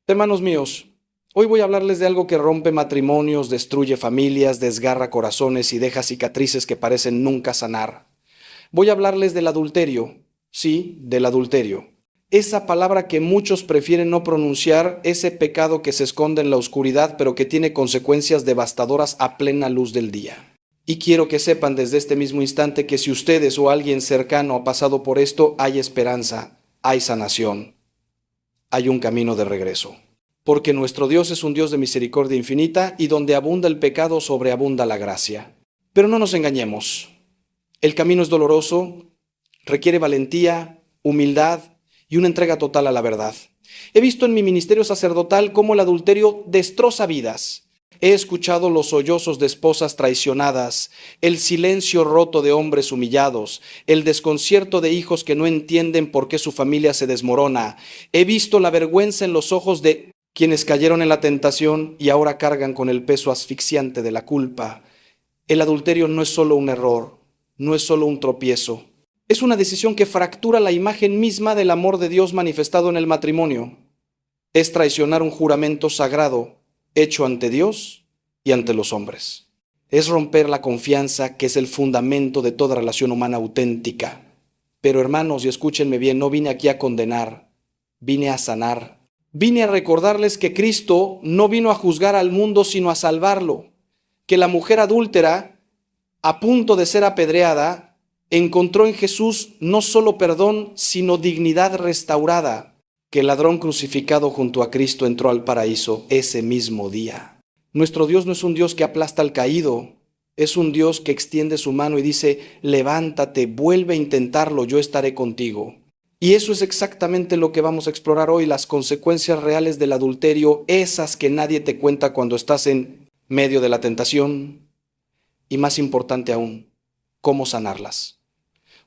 Hermanos míos, hoy voy a hablarles de algo que rompe matrimonios, destruye familias, desgarra corazones y deja cicatrices que parecen nunca sanar. Voy a hablarles del adulterio, sí, del adulterio. Esa palabra que muchos prefieren no pronunciar, ese pecado que se esconde en la oscuridad pero que tiene consecuencias devastadoras a plena luz del día. Y quiero que sepan desde este mismo instante que si ustedes o alguien cercano ha pasado por esto, hay esperanza, hay sanación, hay un camino de regreso. Porque nuestro Dios es un Dios de misericordia infinita y donde abunda el pecado sobreabunda la gracia. Pero no nos engañemos. El camino es doloroso, requiere valentía, humildad y una entrega total a la verdad. He visto en mi ministerio sacerdotal cómo el adulterio destroza vidas. He escuchado los sollozos de esposas traicionadas, el silencio roto de hombres humillados, el desconcierto de hijos que no entienden por qué su familia se desmorona. He visto la vergüenza en los ojos de quienes cayeron en la tentación y ahora cargan con el peso asfixiante de la culpa. El adulterio no es solo un error, no es solo un tropiezo. Es una decisión que fractura la imagen misma del amor de Dios manifestado en el matrimonio. Es traicionar un juramento sagrado hecho ante Dios y ante los hombres. Es romper la confianza que es el fundamento de toda relación humana auténtica. Pero hermanos, y escúchenme bien, no vine aquí a condenar, vine a sanar. Vine a recordarles que Cristo no vino a juzgar al mundo, sino a salvarlo. Que la mujer adúltera, a punto de ser apedreada, encontró en Jesús no solo perdón, sino dignidad restaurada. Que el ladrón crucificado junto a Cristo entró al paraíso ese mismo día. Nuestro Dios no es un Dios que aplasta al caído, es un Dios que extiende su mano y dice, levántate, vuelve a intentarlo, yo estaré contigo. Y eso es exactamente lo que vamos a explorar hoy, las consecuencias reales del adulterio, esas que nadie te cuenta cuando estás en medio de la tentación. Y más importante aún, cómo sanarlas.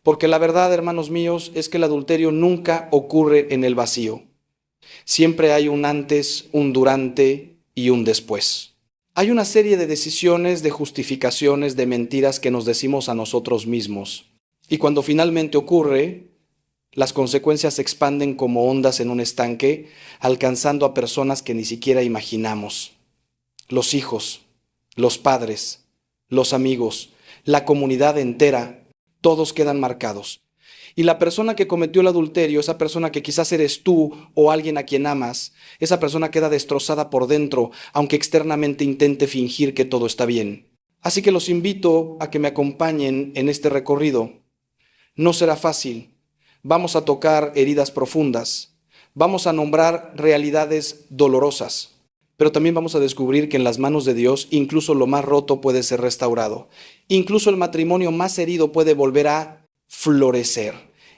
Porque la verdad, hermanos míos, es que el adulterio nunca ocurre en el vacío. Siempre hay un antes, un durante y un después. Hay una serie de decisiones, de justificaciones, de mentiras que nos decimos a nosotros mismos. Y cuando finalmente ocurre, las consecuencias se expanden como ondas en un estanque, alcanzando a personas que ni siquiera imaginamos. Los hijos, los padres, los amigos, la comunidad entera, todos quedan marcados. Y la persona que cometió el adulterio, esa persona que quizás eres tú o alguien a quien amas, esa persona queda destrozada por dentro, aunque externamente intente fingir que todo está bien. Así que los invito a que me acompañen en este recorrido. No será fácil. Vamos a tocar heridas profundas, vamos a nombrar realidades dolorosas, pero también vamos a descubrir que en las manos de Dios incluso lo más roto puede ser restaurado, incluso el matrimonio más herido puede volver a florecer,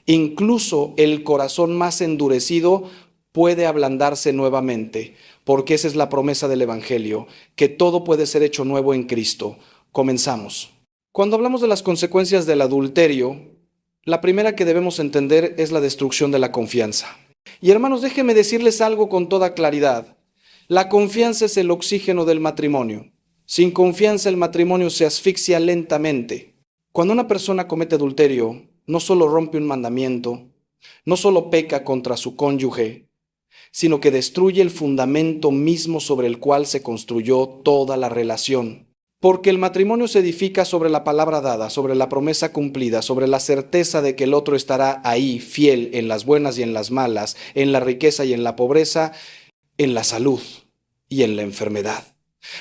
incluso el corazón más endurecido puede ablandarse nuevamente, porque esa es la promesa del Evangelio, que todo puede ser hecho nuevo en Cristo. Comenzamos. Cuando hablamos de las consecuencias del adulterio, la primera que debemos entender es la destrucción de la confianza. Y hermanos, déjenme decirles algo con toda claridad. La confianza es el oxígeno del matrimonio. Sin confianza el matrimonio se asfixia lentamente. Cuando una persona comete adulterio, no solo rompe un mandamiento, no solo peca contra su cónyuge, sino que destruye el fundamento mismo sobre el cual se construyó toda la relación. Porque el matrimonio se edifica sobre la palabra dada, sobre la promesa cumplida, sobre la certeza de que el otro estará ahí, fiel en las buenas y en las malas, en la riqueza y en la pobreza, en la salud y en la enfermedad.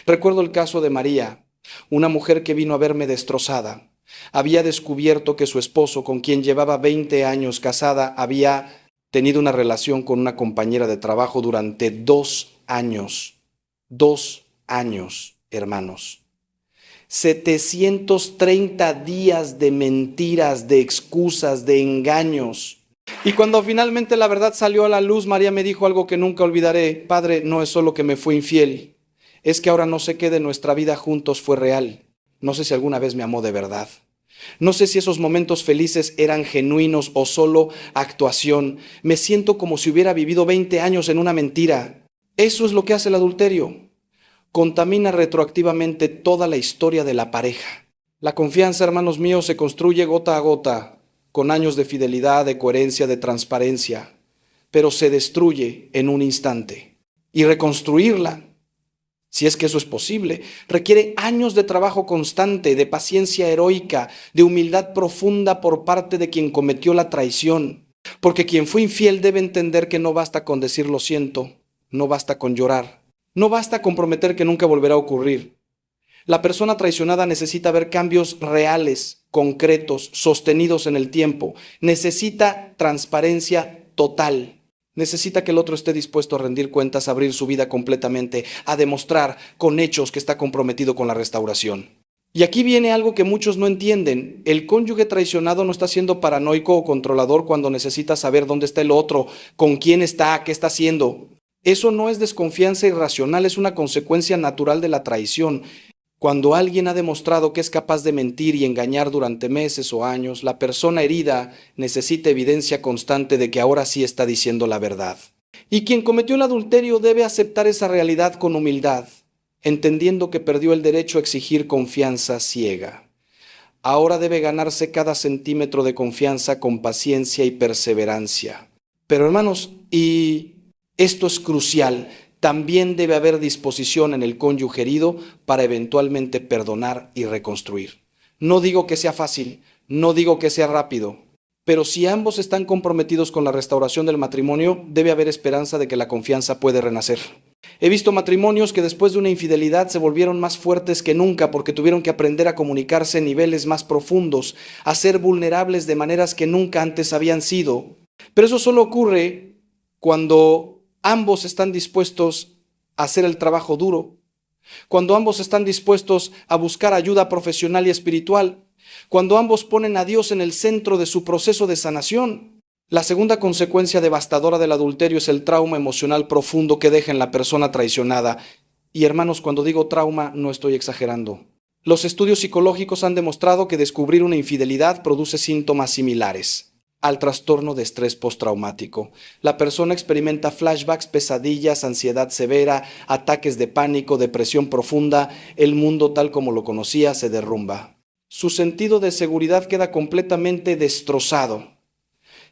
Recuerdo el caso de María, una mujer que vino a verme destrozada. Había descubierto que su esposo, con quien llevaba 20 años casada, había tenido una relación con una compañera de trabajo durante 2 años. 2 años, hermanos. 730 días de mentiras, de excusas, de engaños. Y cuando finalmente la verdad salió a la luz, María me dijo algo que nunca olvidaré. Padre, no es solo que me fue infiel, es que ahora no sé qué de nuestra vida juntos fue real. No sé si alguna vez me amó de verdad. No sé si esos momentos felices eran genuinos o solo actuación. Me siento como si hubiera vivido 20 años en una mentira. Eso es lo que hace el adulterio. Contamina retroactivamente toda la historia de la pareja. La confianza, hermanos míos, se construye gota a gota, con años de fidelidad, de coherencia, de transparencia, pero se destruye en un instante. y reconstruirla, si es que eso es posible. Requiere años de trabajo constante, de paciencia heroica, de humildad profunda por parte de quien cometió la traición. Porque quien fue infiel debe entender que no basta con decir lo siento, no basta con llorar, no basta con prometer que nunca volverá a ocurrir. La persona traicionada necesita ver cambios reales, concretos, sostenidos en el tiempo. Necesita transparencia total. Necesita que el otro esté dispuesto a rendir cuentas, a abrir su vida completamente, a demostrar con hechos que está comprometido con la restauración. Y aquí viene algo que muchos no entienden. El cónyuge traicionado no está siendo paranoico o controlador cuando necesita saber dónde está el otro, con quién está, qué está haciendo. Eso no es desconfianza irracional, es una consecuencia natural de la traición. Cuando alguien ha demostrado que es capaz de mentir y engañar durante meses o años, la persona herida necesita evidencia constante de que ahora sí está diciendo la verdad. Y quien cometió el adulterio debe aceptar esa realidad con humildad, entendiendo que perdió el derecho a exigir confianza ciega. Ahora debe ganarse cada centímetro de confianza con paciencia y perseverancia. Pero hermanos, y esto es crucial, también debe haber disposición en el cónyuge herido para eventualmente perdonar y reconstruir. No digo que sea fácil, no digo que sea rápido, pero si ambos están comprometidos con la restauración del matrimonio, debe haber esperanza de que la confianza puede renacer. He visto matrimonios que después de una infidelidad se volvieron más fuertes que nunca porque tuvieron que aprender a comunicarse en niveles más profundos, a ser vulnerables de maneras que nunca antes habían sido. Pero eso solo ocurre cuando ambos están dispuestos a hacer el trabajo duro, cuando ambos están dispuestos a buscar ayuda profesional y espiritual, cuando ambos ponen a Dios en el centro de su proceso de sanación. La segunda consecuencia devastadora del adulterio es el trauma emocional profundo que deja en la persona traicionada. Y hermanos, cuando digo trauma, no estoy exagerando. Los estudios psicológicos han demostrado que descubrir una infidelidad produce síntomas similares al trastorno de estrés postraumático. La persona experimenta flashbacks, pesadillas, ansiedad severa, ataques de pánico, depresión profunda. El mundo tal como lo conocía se derrumba. Su sentido de seguridad queda completamente destrozado.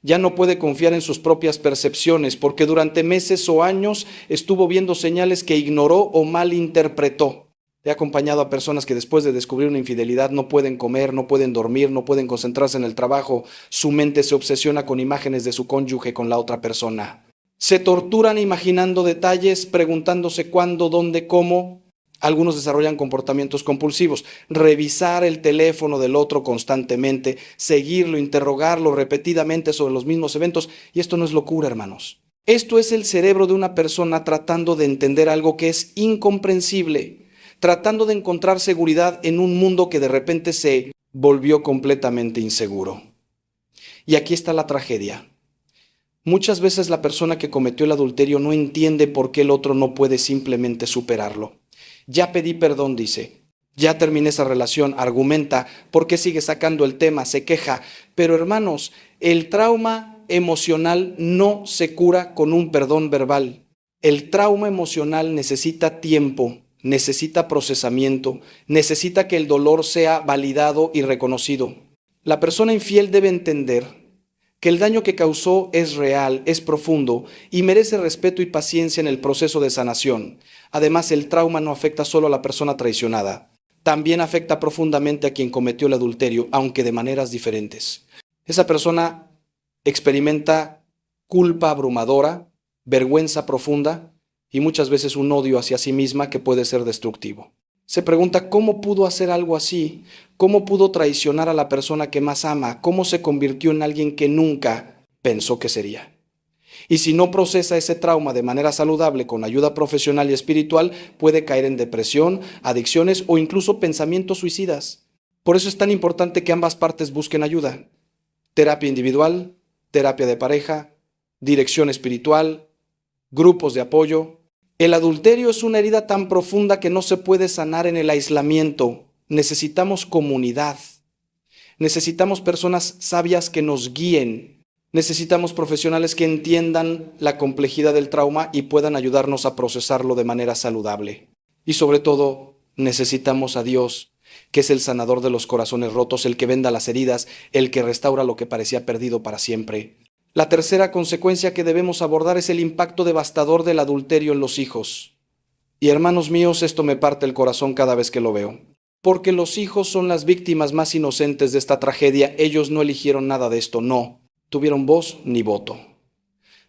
Ya no puede confiar en sus propias percepciones porque durante meses o años estuvo viendo señales que ignoró o malinterpretó. He acompañado a personas que después de descubrir una infidelidad no pueden comer, no pueden dormir, no pueden concentrarse en el trabajo. Su mente se obsesiona con imágenes de su cónyuge con la otra persona. Se torturan imaginando detalles, preguntándose cuándo, dónde, cómo. Algunos desarrollan comportamientos compulsivos. Revisar el teléfono del otro constantemente, seguirlo, interrogarlo repetidamente sobre los mismos eventos. Y esto no es locura, hermanos. Esto es el cerebro de una persona tratando de entender algo que es incomprensible, tratando de encontrar seguridad en un mundo que de repente se volvió completamente inseguro. Y aquí está la tragedia. Muchas veces la persona que cometió el adulterio no entiende por qué el otro no puede simplemente superarlo. Ya pedí perdón, dice. Ya terminé esa relación, argumenta. ¿Por qué sigue sacando el tema? Se queja. Pero hermanos, el trauma emocional no se cura con un perdón verbal. El trauma emocional necesita tiempo, necesita procesamiento, necesita que el dolor sea validado y reconocido. La persona infiel debe entender que el daño que causó es real, es profundo y merece respeto y paciencia en el proceso de sanación. Además, el trauma no afecta solo a la persona traicionada, también afecta profundamente a quien cometió el adulterio, aunque de maneras diferentes. Esa persona experimenta culpa abrumadora, vergüenza profunda y muchas veces un odio hacia sí misma que puede ser destructivo. Se pregunta cómo pudo hacer algo así, cómo pudo traicionar a la persona que más ama, cómo se convirtió en alguien que nunca pensó que sería. Y si no procesa ese trauma de manera saludable con ayuda profesional y espiritual, puede caer en depresión, adicciones o incluso pensamientos suicidas. Por eso es tan importante que ambas partes busquen ayuda. Terapia individual, terapia de pareja, dirección espiritual, grupos de apoyo. El adulterio es una herida tan profunda que no se puede sanar en el aislamiento. Necesitamos comunidad. Necesitamos personas sabias que nos guíen. Necesitamos profesionales que entiendan la complejidad del trauma y puedan ayudarnos a procesarlo de manera saludable. Y sobre todo, necesitamos a Dios, que es el sanador de los corazones rotos, el que venda las heridas, el que restaura lo que parecía perdido para siempre. La tercera consecuencia que debemos abordar es el impacto devastador del adulterio en los hijos. Y hermanos míos, esto me parte el corazón cada vez que lo veo. Porque los hijos son las víctimas más inocentes de esta tragedia. Ellos no eligieron nada de esto, no tuvieron voz ni voto.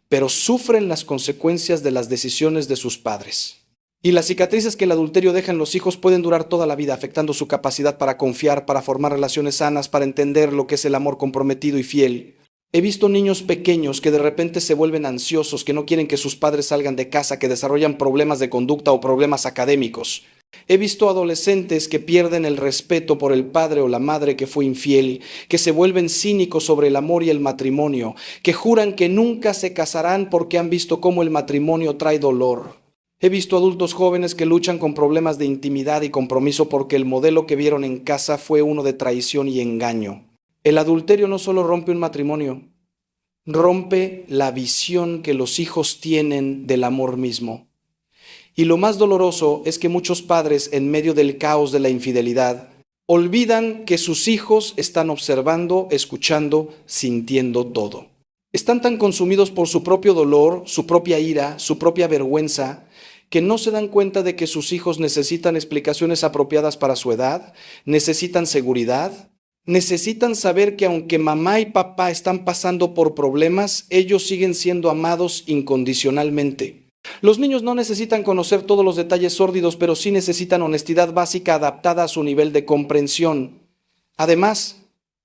Pero sufren las consecuencias de las decisiones de sus padres. Y las cicatrices que el adulterio deja en los hijos pueden durar toda la vida, afectando su capacidad para confiar, para formar relaciones sanas, para entender lo que es el amor comprometido y fiel. He visto niños pequeños que de repente se vuelven ansiosos, que no quieren que sus padres salgan de casa, que desarrollan problemas de conducta o problemas académicos. He visto adolescentes que pierden el respeto por el padre o la madre que fue infiel, que se vuelven cínicos sobre el amor y el matrimonio, que juran que nunca se casarán porque han visto cómo el matrimonio trae dolor. He visto adultos jóvenes que luchan con problemas de intimidad y compromiso porque el modelo que vieron en casa fue uno de traición y engaño. El adulterio no solo rompe un matrimonio, rompe la visión que los hijos tienen del amor mismo. Y lo más doloroso es que muchos padres, en medio del caos de la infidelidad, olvidan que sus hijos están observando, escuchando, sintiendo todo. Están tan consumidos por su propio dolor, su propia ira, su propia vergüenza, que no se dan cuenta de que sus hijos necesitan explicaciones apropiadas para su edad, necesitan seguridad, necesitan saber que aunque mamá y papá están pasando por problemas, ellos siguen siendo amados incondicionalmente. Los niños no necesitan conocer todos los detalles sórdidos, pero sí necesitan honestidad básica adaptada a su nivel de comprensión. Además,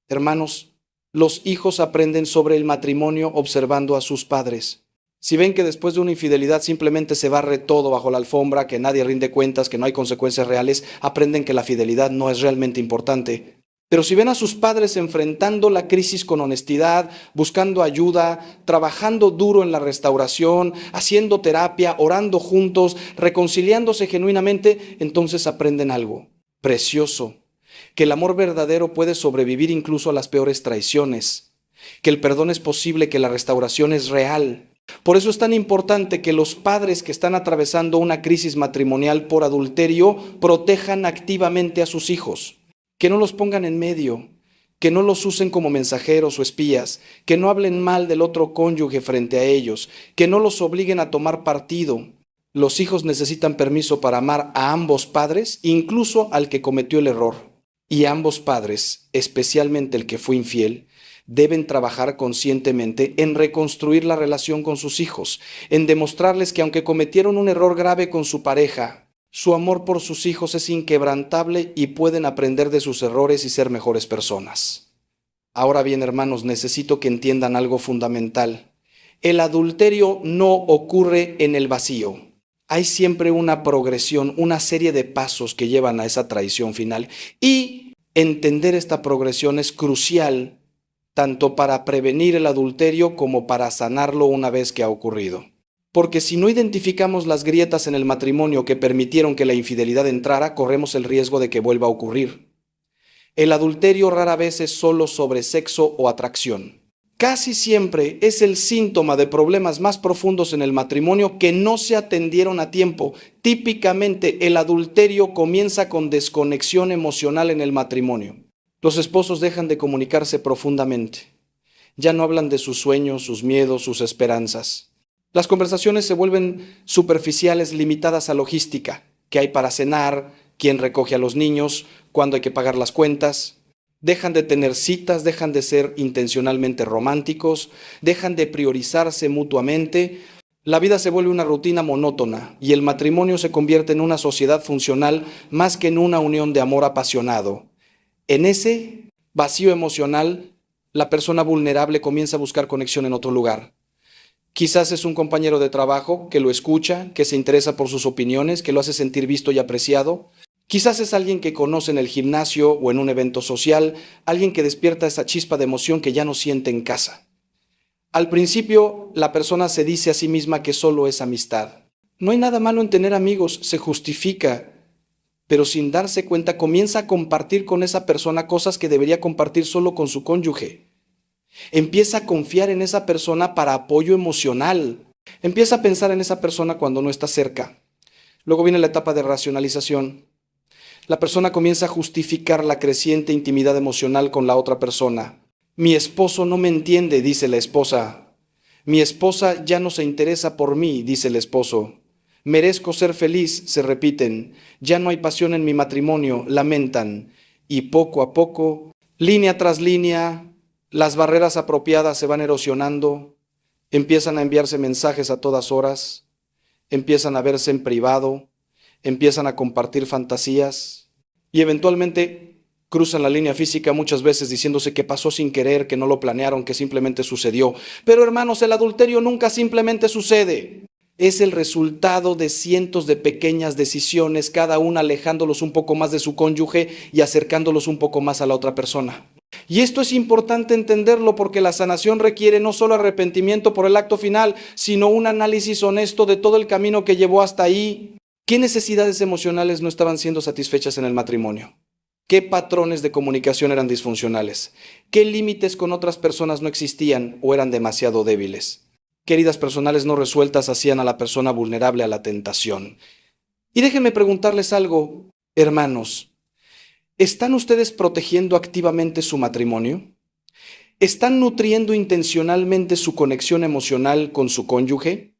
hermanos, los hijos aprenden sobre el matrimonio observando a sus padres. Si ven que después de una infidelidad simplemente se barre todo bajo la alfombra, que nadie rinde cuentas, que no hay consecuencias reales, aprenden que la fidelidad no es realmente importante. Pero si ven a sus padres enfrentando la crisis con honestidad, buscando ayuda, trabajando duro en la restauración, haciendo terapia, orando juntos, reconciliándose genuinamente, entonces aprenden algo precioso, que el amor verdadero puede sobrevivir incluso a las peores traiciones, que el perdón es posible, que la restauración es real. Por eso es tan importante que los padres que están atravesando una crisis matrimonial por adulterio protejan activamente a sus hijos, que no los pongan en medio, que no los usen como mensajeros o espías, que no hablen mal del otro cónyuge frente a ellos, que no los obliguen a tomar partido. Los hijos necesitan permiso para amar a ambos padres, incluso al que cometió el error. Y ambos padres, especialmente el que fue infiel, deben trabajar conscientemente en reconstruir la relación con sus hijos, en demostrarles que aunque cometieron un error grave con su pareja, su amor por sus hijos es inquebrantable y pueden aprender de sus errores y ser mejores personas. Ahora bien, hermanos, necesito que entiendan algo fundamental. El adulterio no ocurre en el vacío. Hay siempre una progresión, una serie de pasos que llevan a esa traición final. Y entender esta progresión es crucial tanto para prevenir el adulterio como para sanarlo una vez que ha ocurrido. Porque si no identificamos las grietas en el matrimonio que permitieron que la infidelidad entrara, corremos el riesgo de que vuelva a ocurrir. El adulterio rara vez es solo sobre sexo o atracción. Casi siempre es el síntoma de problemas más profundos en el matrimonio que no se atendieron a tiempo. Típicamente el adulterio comienza con desconexión emocional en el matrimonio. Los esposos dejan de comunicarse profundamente. Ya no hablan de sus sueños, sus miedos, sus esperanzas. Las conversaciones se vuelven superficiales, limitadas a logística. ¿Qué hay para cenar? ¿Quién recoge a los niños? ¿Cuándo hay que pagar las cuentas? Dejan de tener citas, dejan de ser intencionalmente románticos, dejan de priorizarse mutuamente. La vida se vuelve una rutina monótona y el matrimonio se convierte en una sociedad funcional más que en una unión de amor apasionado. En ese vacío emocional, la persona vulnerable comienza a buscar conexión en otro lugar. Quizás es un compañero de trabajo que lo escucha, que se interesa por sus opiniones, que lo hace sentir visto y apreciado. Quizás es alguien que conoce en el gimnasio o en un evento social, alguien que despierta esa chispa de emoción que ya no siente en casa. Al principio, la persona se dice a sí misma que solo es amistad. No hay nada malo en tener amigos, se justifica, pero sin darse cuenta comienza a compartir con esa persona cosas que debería compartir solo con su cónyuge. Empieza a confiar en esa persona para apoyo emocional. Empieza a pensar en esa persona cuando no está cerca. Luego viene la etapa de racionalización. La persona comienza a justificar la creciente intimidad emocional con la otra persona. Mi esposo no me entiende, dice la esposa Mi esposa ya no se interesa por mí, dice el esposo. Merezco ser feliz, se repiten. Ya no hay pasión en mi matrimonio, lamentan. Y poco a poco, línea tras línea, las barreras apropiadas se van erosionando, empiezan a enviarse mensajes a todas horas, empiezan a verse en privado, empiezan a compartir fantasías y eventualmente cruzan la línea física muchas veces diciéndose que pasó sin querer, que no lo planearon, que simplemente sucedió. Pero hermanos, el adulterio nunca simplemente sucede. Es el resultado de cientos de pequeñas decisiones, cada una alejándolos un poco más de su cónyuge y acercándolos un poco más a la otra persona. Y esto es importante entenderlo porque la sanación requiere no solo arrepentimiento por el acto final, sino un análisis honesto de todo el camino que llevó hasta ahí. ¿Qué necesidades emocionales no estaban siendo satisfechas en el matrimonio? ¿Qué patrones de comunicación eran disfuncionales? ¿Qué límites con otras personas no existían o eran demasiado débiles? ¿Qué heridas personales no resueltas hacían a la persona vulnerable a la tentación? Y déjenme preguntarles algo, hermanos. ¿Están ustedes protegiendo activamente su matrimonio? ¿Están nutriendo intencionalmente su conexión emocional con su cónyuge?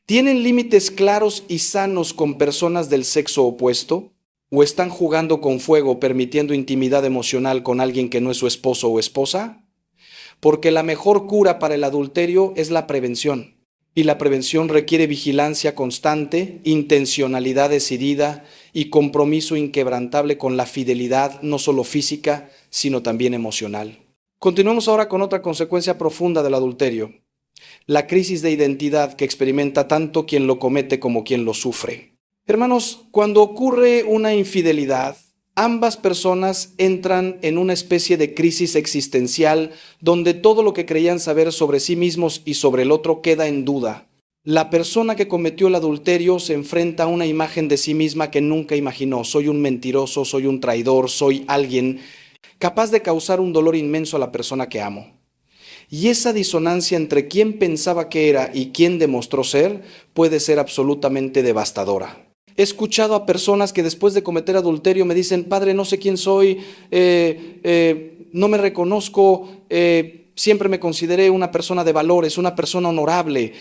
¿Tienen límites claros y sanos con personas del sexo opuesto? ¿O están jugando con fuego permitiendo intimidad emocional con alguien que no es su esposo o esposa? Porque la mejor cura para el adulterio es la prevención. Y la prevención requiere vigilancia constante, intencionalidad decidida y compromiso inquebrantable con la fidelidad, no solo física, sino también emocional. Continuamos ahora con otra consecuencia profunda del adulterio: la crisis de identidad que experimenta tanto quien lo comete como quien lo sufre. Hermanos, cuando ocurre una infidelidad, ambas personas entran en una especie de crisis existencial donde todo lo que creían saber sobre sí mismos y sobre el otro queda en duda. La persona que cometió el adulterio se enfrenta a una imagen de sí misma que nunca imaginó. Soy un mentiroso, soy un traidor, soy alguien capaz de causar un dolor inmenso a la persona que amo. Y esa disonancia entre quién pensaba que era y quién demostró ser puede ser absolutamente devastadora. He escuchado a personas que después de cometer adulterio me dicen: padre, no sé quién soy, no me reconozco, siempre me consideré una persona de valores, una persona honorable,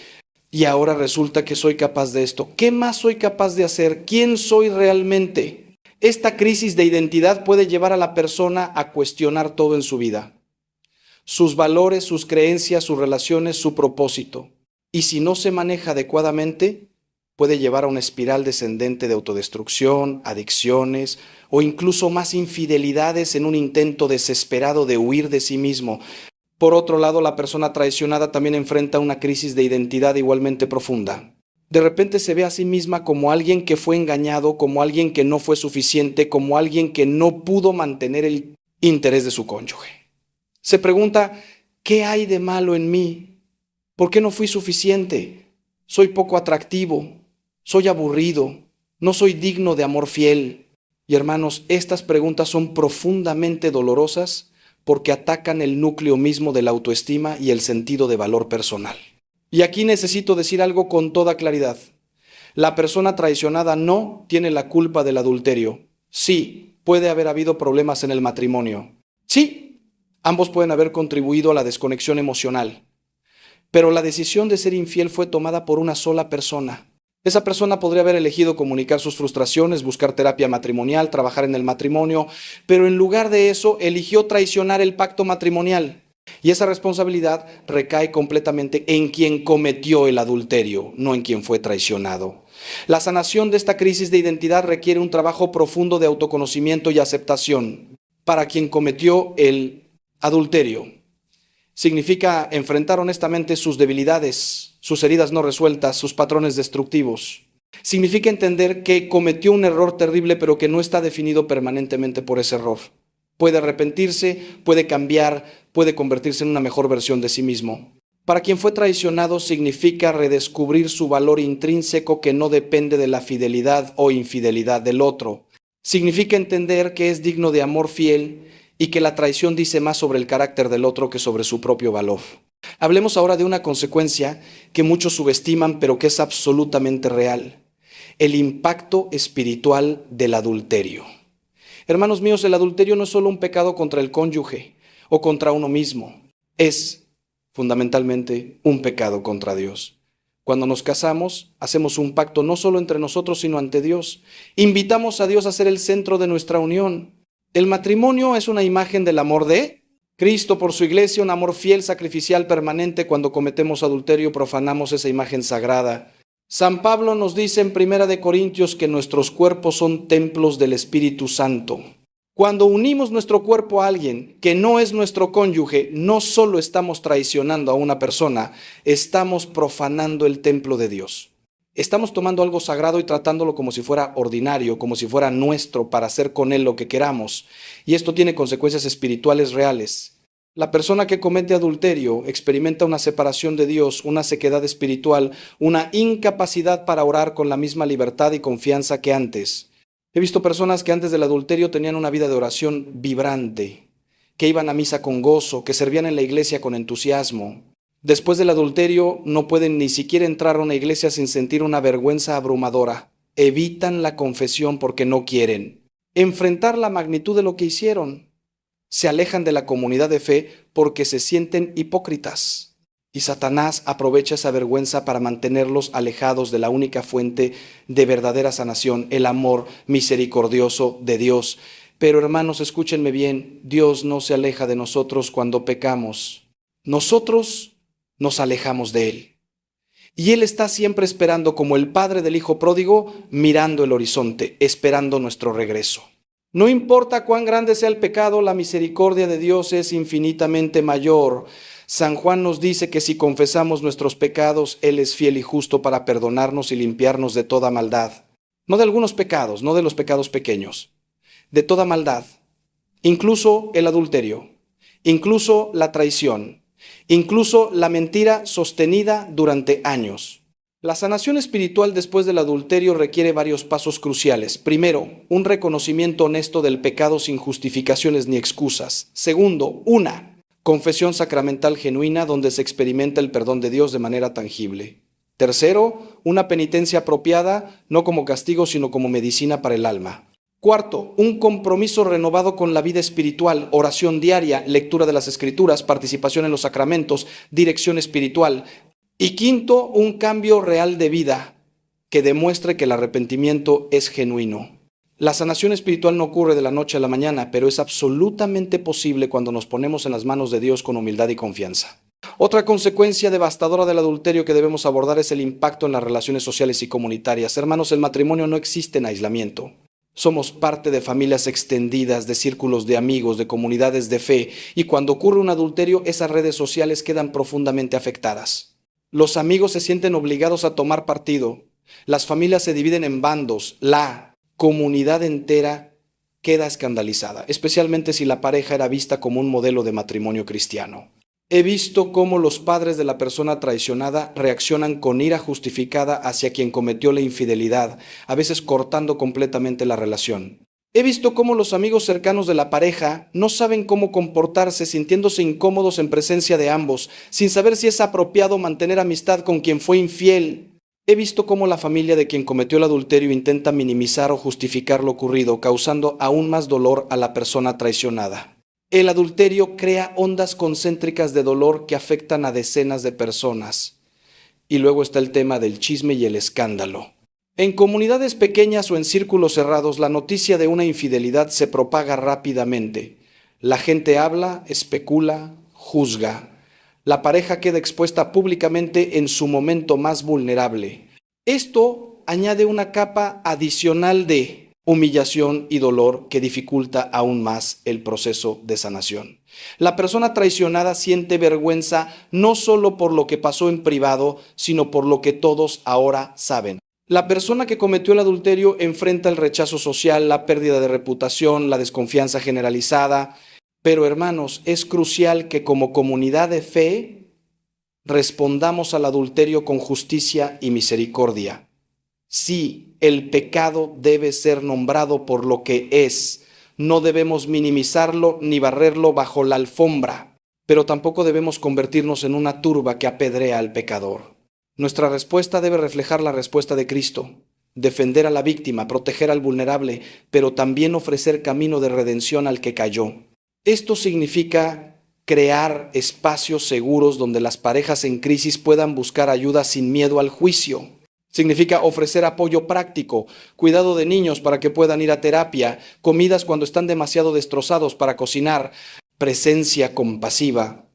y ahora resulta que soy capaz de esto. ¿Qué más soy capaz de hacer? ¿Quién soy realmente? Esta crisis de identidad puede llevar a la persona a cuestionar todo en su vida: sus valores, sus creencias, sus relaciones, su propósito. Y si no se maneja adecuadamente, puede llevar a una espiral descendente de autodestrucción, adicciones o incluso más infidelidades en un intento desesperado de huir de sí mismo. Por otro lado, la persona traicionada también enfrenta una crisis de identidad igualmente profunda. De repente se ve a sí misma como alguien que fue engañado, como alguien que no fue suficiente, como alguien que no pudo mantener el interés de su cónyuge. Se pregunta: ¿qué hay de malo en mí? ¿Por qué no fui suficiente? Soy poco atractivo, soy aburrido, no soy digno de amor fiel. Y hermanos, estas preguntas son profundamente dolorosas porque atacan el núcleo mismo de la autoestima y el sentido de valor personal. Y aquí necesito decir algo con toda claridad. La persona traicionada no tiene la culpa del adulterio. Sí, puede haber habido problemas en el matrimonio. Sí, ambos pueden haber contribuido a la desconexión emocional. Pero la decisión de ser infiel fue tomada por una sola persona. Esa persona podría haber elegido comunicar sus frustraciones, buscar terapia matrimonial, trabajar en el matrimonio, pero en lugar de eso eligió traicionar el pacto matrimonial. Y esa responsabilidad recae completamente en quien cometió el adulterio, no en quien fue traicionado. La sanación de esta crisis de identidad requiere un trabajo profundo de autoconocimiento y aceptación. Para quien cometió el adulterio, significa enfrentar honestamente sus debilidades, sus heridas no resueltas, sus patrones destructivos. Significa entender que cometió un error terrible, pero que no está definido permanentemente por ese error. Puede arrepentirse, puede cambiar, puede convertirse en una mejor versión de sí mismo. Para quien fue traicionado significa redescubrir su valor intrínseco que no depende de la fidelidad o infidelidad del otro. Significa entender que es digno de amor fiel y que la traición dice más sobre el carácter del otro que sobre su propio valor. Hablemos ahora de una consecuencia que muchos subestiman, pero que es absolutamente real: el impacto espiritual del adulterio. Hermanos míos, el adulterio no es solo un pecado contra el cónyuge o contra uno mismo. Es fundamentalmente un pecado contra Dios. Cuando nos casamos, hacemos un pacto no solo entre nosotros, sino ante Dios. Invitamos a Dios a ser el centro de nuestra unión. El matrimonio es una imagen del amor de Cristo por su iglesia, un amor fiel, sacrificial, permanente. Cuando cometemos adulterio, profanamos esa imagen sagrada. San Pablo nos dice en 1 Corintios que nuestros cuerpos son templos del Espíritu Santo. Cuando unimos nuestro cuerpo a alguien que no es nuestro cónyuge, no solo estamos traicionando a una persona, estamos profanando el templo de Dios. Estamos tomando algo sagrado y tratándolo como si fuera ordinario, como si fuera nuestro para hacer con él lo que queramos. Y esto tiene consecuencias espirituales reales. La persona que comete adulterio experimenta una separación de Dios, una sequedad espiritual, una incapacidad para orar con la misma libertad y confianza que antes. He visto personas que antes del adulterio tenían una vida de oración vibrante, que iban a misa con gozo, que servían en la iglesia con entusiasmo. Después del adulterio no pueden ni siquiera entrar a una iglesia sin sentir una vergüenza abrumadora. Evitan la confesión porque no quieren enfrentar la magnitud de lo que hicieron. Se alejan de la comunidad de fe porque se sienten hipócritas. Y Satanás aprovecha esa vergüenza para mantenerlos alejados de la única fuente de verdadera sanación, el amor misericordioso de Dios. Pero hermanos, escúchenme bien, Dios no se aleja de nosotros cuando pecamos. Nosotros nos alejamos de Él. Y Él está siempre esperando, como el padre del hijo pródigo, mirando el horizonte, esperando nuestro regreso. No importa cuán grande sea el pecado, la misericordia de Dios es infinitamente mayor. San Juan nos dice que si confesamos nuestros pecados, Él es fiel y justo para perdonarnos y limpiarnos de toda maldad. No de algunos pecados, no de los pecados pequeños, de toda maldad, incluso el adulterio, incluso la traición, incluso la mentira sostenida durante años. La sanación espiritual después del adulterio requiere varios pasos cruciales. Primero, un reconocimiento honesto del pecado sin justificaciones ni excusas. Segundo, una confesión sacramental genuina donde se experimenta el perdón de Dios de manera tangible. Tercero, una penitencia apropiada, no como castigo, sino como medicina para el alma. Cuarto, un compromiso renovado con la vida espiritual, oración diaria, lectura de las Escrituras, participación en los sacramentos, dirección espiritual. Y quinto, un cambio real de vida que demuestre que el arrepentimiento es genuino. La sanación espiritual no ocurre de la noche a la mañana, pero es absolutamente posible cuando nos ponemos en las manos de Dios con humildad y confianza. Otra consecuencia devastadora del adulterio que debemos abordar es el impacto en las relaciones sociales y comunitarias. Hermanos, el matrimonio no existe en aislamiento. Somos parte de familias extendidas, de círculos de amigos, de comunidades de fe, y cuando ocurre un adulterio, esas redes sociales quedan profundamente afectadas. Los amigos se sienten obligados a tomar partido. Las familias se dividen en bandos. La comunidad entera queda escandalizada, especialmente si la pareja era vista como un modelo de matrimonio cristiano. He visto cómo los padres de la persona traicionada reaccionan con ira justificada hacia quien cometió la infidelidad, a veces cortando completamente la relación. He visto cómo los amigos cercanos de la pareja no saben cómo comportarse, sintiéndose incómodos en presencia de ambos, sin saber si es apropiado mantener amistad con quien fue infiel. He visto cómo la familia de quien cometió el adulterio intenta minimizar o justificar lo ocurrido, causando aún más dolor a la persona traicionada. El adulterio crea ondas concéntricas de dolor que afectan a decenas de personas. Y luego está el tema del chisme y el escándalo. En comunidades pequeñas o en círculos cerrados, la noticia de una infidelidad se propaga rápidamente. La gente habla, especula, juzga. La pareja queda expuesta públicamente en su momento más vulnerable. Esto añade una capa adicional de humillación y dolor que dificulta aún más el proceso de sanación. La persona traicionada siente vergüenza no solo por lo que pasó en privado, sino por lo que todos ahora saben. La persona que cometió el adulterio enfrenta el rechazo social, la pérdida de reputación, la desconfianza generalizada. Pero hermanos, es crucial que como comunidad de fe respondamos al adulterio con justicia y misericordia. Sí, el pecado debe ser nombrado por lo que es. No debemos minimizarlo ni barrerlo bajo la alfombra, pero tampoco debemos convertirnos en una turba que apedrea al pecador. Nuestra respuesta debe reflejar la respuesta de Cristo, defender a la víctima, proteger al vulnerable, pero también ofrecer camino de redención al que cayó. Esto significa crear espacios seguros donde las parejas en crisis puedan buscar ayuda sin miedo al juicio. Significa ofrecer apoyo práctico, cuidado de niños para que puedan ir a terapia, comidas cuando están demasiado destrozados para cocinar, presencia compasiva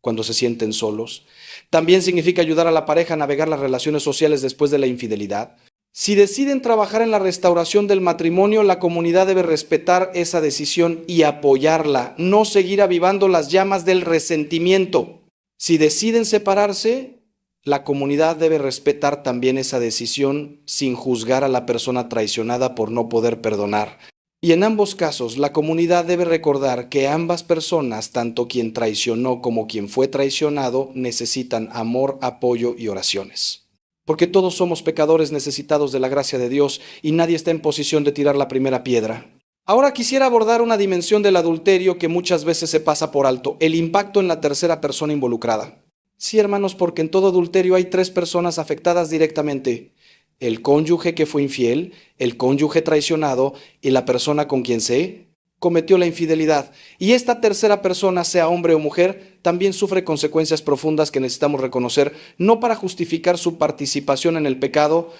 cuando se sienten solos. También significa ayudar a la pareja a navegar las relaciones sociales después de la infidelidad. Si deciden trabajar en la restauración del matrimonio, la comunidad debe respetar esa decisión y apoyarla, no seguir avivando las llamas del resentimiento. Si deciden separarse, la comunidad debe respetar también esa decisión sin juzgar a la persona traicionada por no poder perdonar. Y en ambos casos, la comunidad debe recordar que ambas personas, tanto quien traicionó como quien fue traicionado, necesitan amor, apoyo y oraciones. Porque todos somos pecadores necesitados de la gracia de Dios y nadie está en posición de tirar la primera piedra. Ahora quisiera abordar una dimensión del adulterio que muchas veces se pasa por alto, el impacto en la tercera persona involucrada. Sí, hermanos, porque en todo adulterio hay 3 personas afectadas directamente: el cónyuge que fue infiel, el cónyuge traicionado y la persona con quien se cometió la infidelidad. Y esta tercera persona, sea hombre o mujer, también sufre consecuencias profundas que necesitamos reconocer, no para justificar su participación en el pecado,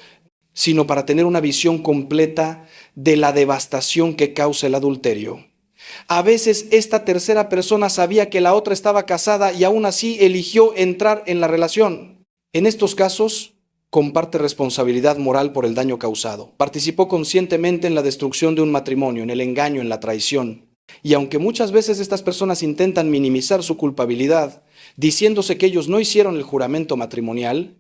sino para tener una visión completa de la devastación que causa el adulterio. A veces esta tercera persona sabía que la otra estaba casada y aún así eligió entrar en la relación. En estos casos, comparte responsabilidad moral por el daño causado. Participó conscientemente en la destrucción de un matrimonio, en el engaño, en la traición. Y aunque muchas veces estas personas intentan minimizar su culpabilidad, diciéndose que ellos no hicieron el juramento matrimonial,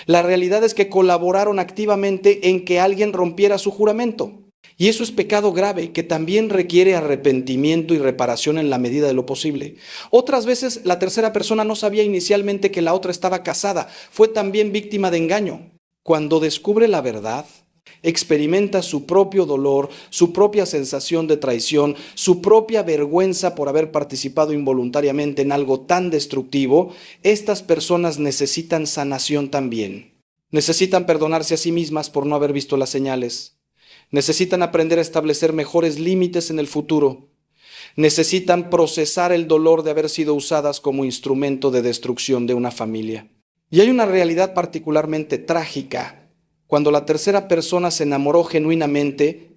la realidad es que colaboraron activamente en que alguien rompiera su juramento. Y eso es pecado grave que también requiere arrepentimiento y reparación en la medida de lo posible. Otras veces la tercera persona no sabía inicialmente que la otra estaba casada, fue también víctima de engaño. Cuando descubre la verdad, experimenta su propio dolor, su propia sensación de traición, su propia vergüenza por haber participado involuntariamente en algo tan destructivo. Estas personas necesitan sanación también. Necesitan perdonarse a sí mismas por no haber visto las señales. Necesitan aprender a establecer mejores límites en el futuro. Necesitan procesar el dolor de haber sido usadas como instrumento de destrucción de una familia. Y hay una realidad particularmente trágica cuando la tercera persona se enamoró genuinamente,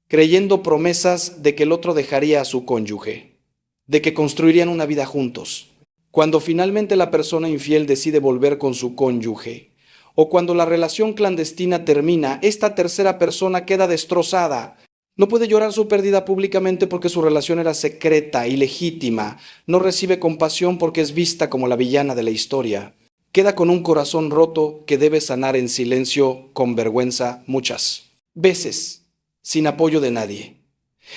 creyendo promesas de que el otro dejaría a su cónyuge, de que construirían una vida juntos. Cuando finalmente la persona infiel decide volver con su cónyuge, o cuando la relación clandestina termina, esta tercera persona queda destrozada. No puede llorar su pérdida públicamente porque su relación era secreta y legítima. No recibe compasión porque es vista como la villana de la historia. Queda con un corazón roto que debe sanar en silencio, con vergüenza, muchas veces, sin apoyo de nadie.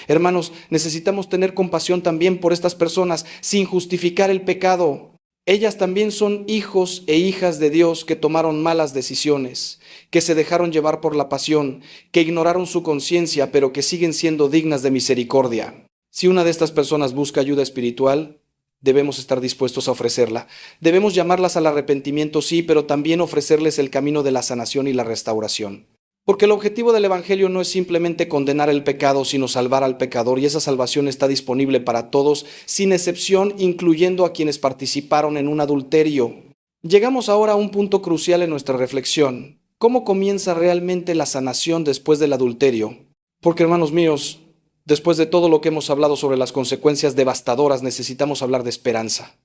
Hermanos, necesitamos tener compasión también por estas personas, sin justificar el pecado. Ellas también son hijos e hijas de Dios que tomaron malas decisiones, que se dejaron llevar por la pasión, que ignoraron su conciencia, pero que siguen siendo dignas de misericordia. Si una de estas personas busca ayuda espiritual, debemos estar dispuestos a ofrecerla. Debemos llamarlas al arrepentimiento, sí, pero también ofrecerles el camino de la sanación y la restauración. Porque el objetivo del Evangelio no es simplemente condenar el pecado, sino salvar al pecador, y esa salvación está disponible para todos, sin excepción, incluyendo a quienes participaron en un adulterio. Llegamos ahora a un punto crucial en nuestra reflexión. ¿Cómo comienza realmente la sanación después del adulterio? Porque, hermanos míos, después de todo lo que hemos hablado sobre las consecuencias devastadoras, necesitamos hablar de esperanza.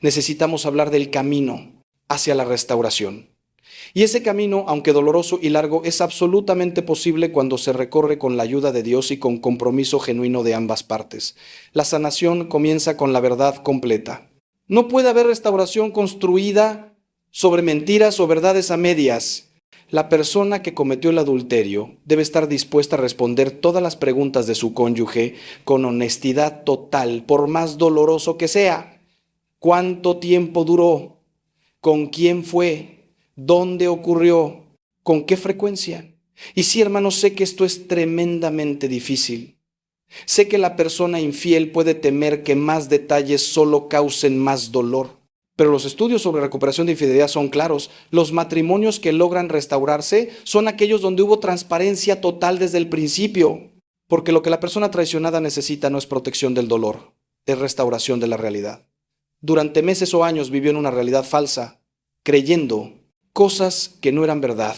Necesitamos hablar del camino hacia la restauración. Y ese camino, aunque doloroso y largo, es absolutamente posible cuando se recorre con la ayuda de Dios y con compromiso genuino de ambas partes. La sanación comienza con la verdad completa. No puede haber restauración construida sobre mentiras o verdades a medias. La persona que cometió el adulterio debe estar dispuesta a responder todas las preguntas de su cónyuge con honestidad total, por más doloroso que sea. ¿Cuánto tiempo duró? ¿Con quién fue? ¿Dónde ocurrió? ¿Con qué frecuencia? Y sí, hermanos, sé que esto es tremendamente difícil. Sé que la persona infiel puede temer que más detalles solo causen más dolor. Pero los estudios sobre recuperación de infidelidad son claros. Los matrimonios que logran restaurarse son aquellos donde hubo transparencia total desde el principio. Porque lo que la persona traicionada necesita no es protección del dolor. es restauración de la realidad. Durante meses o años vivió en una realidad falsa, creyendo cosas que no eran verdad.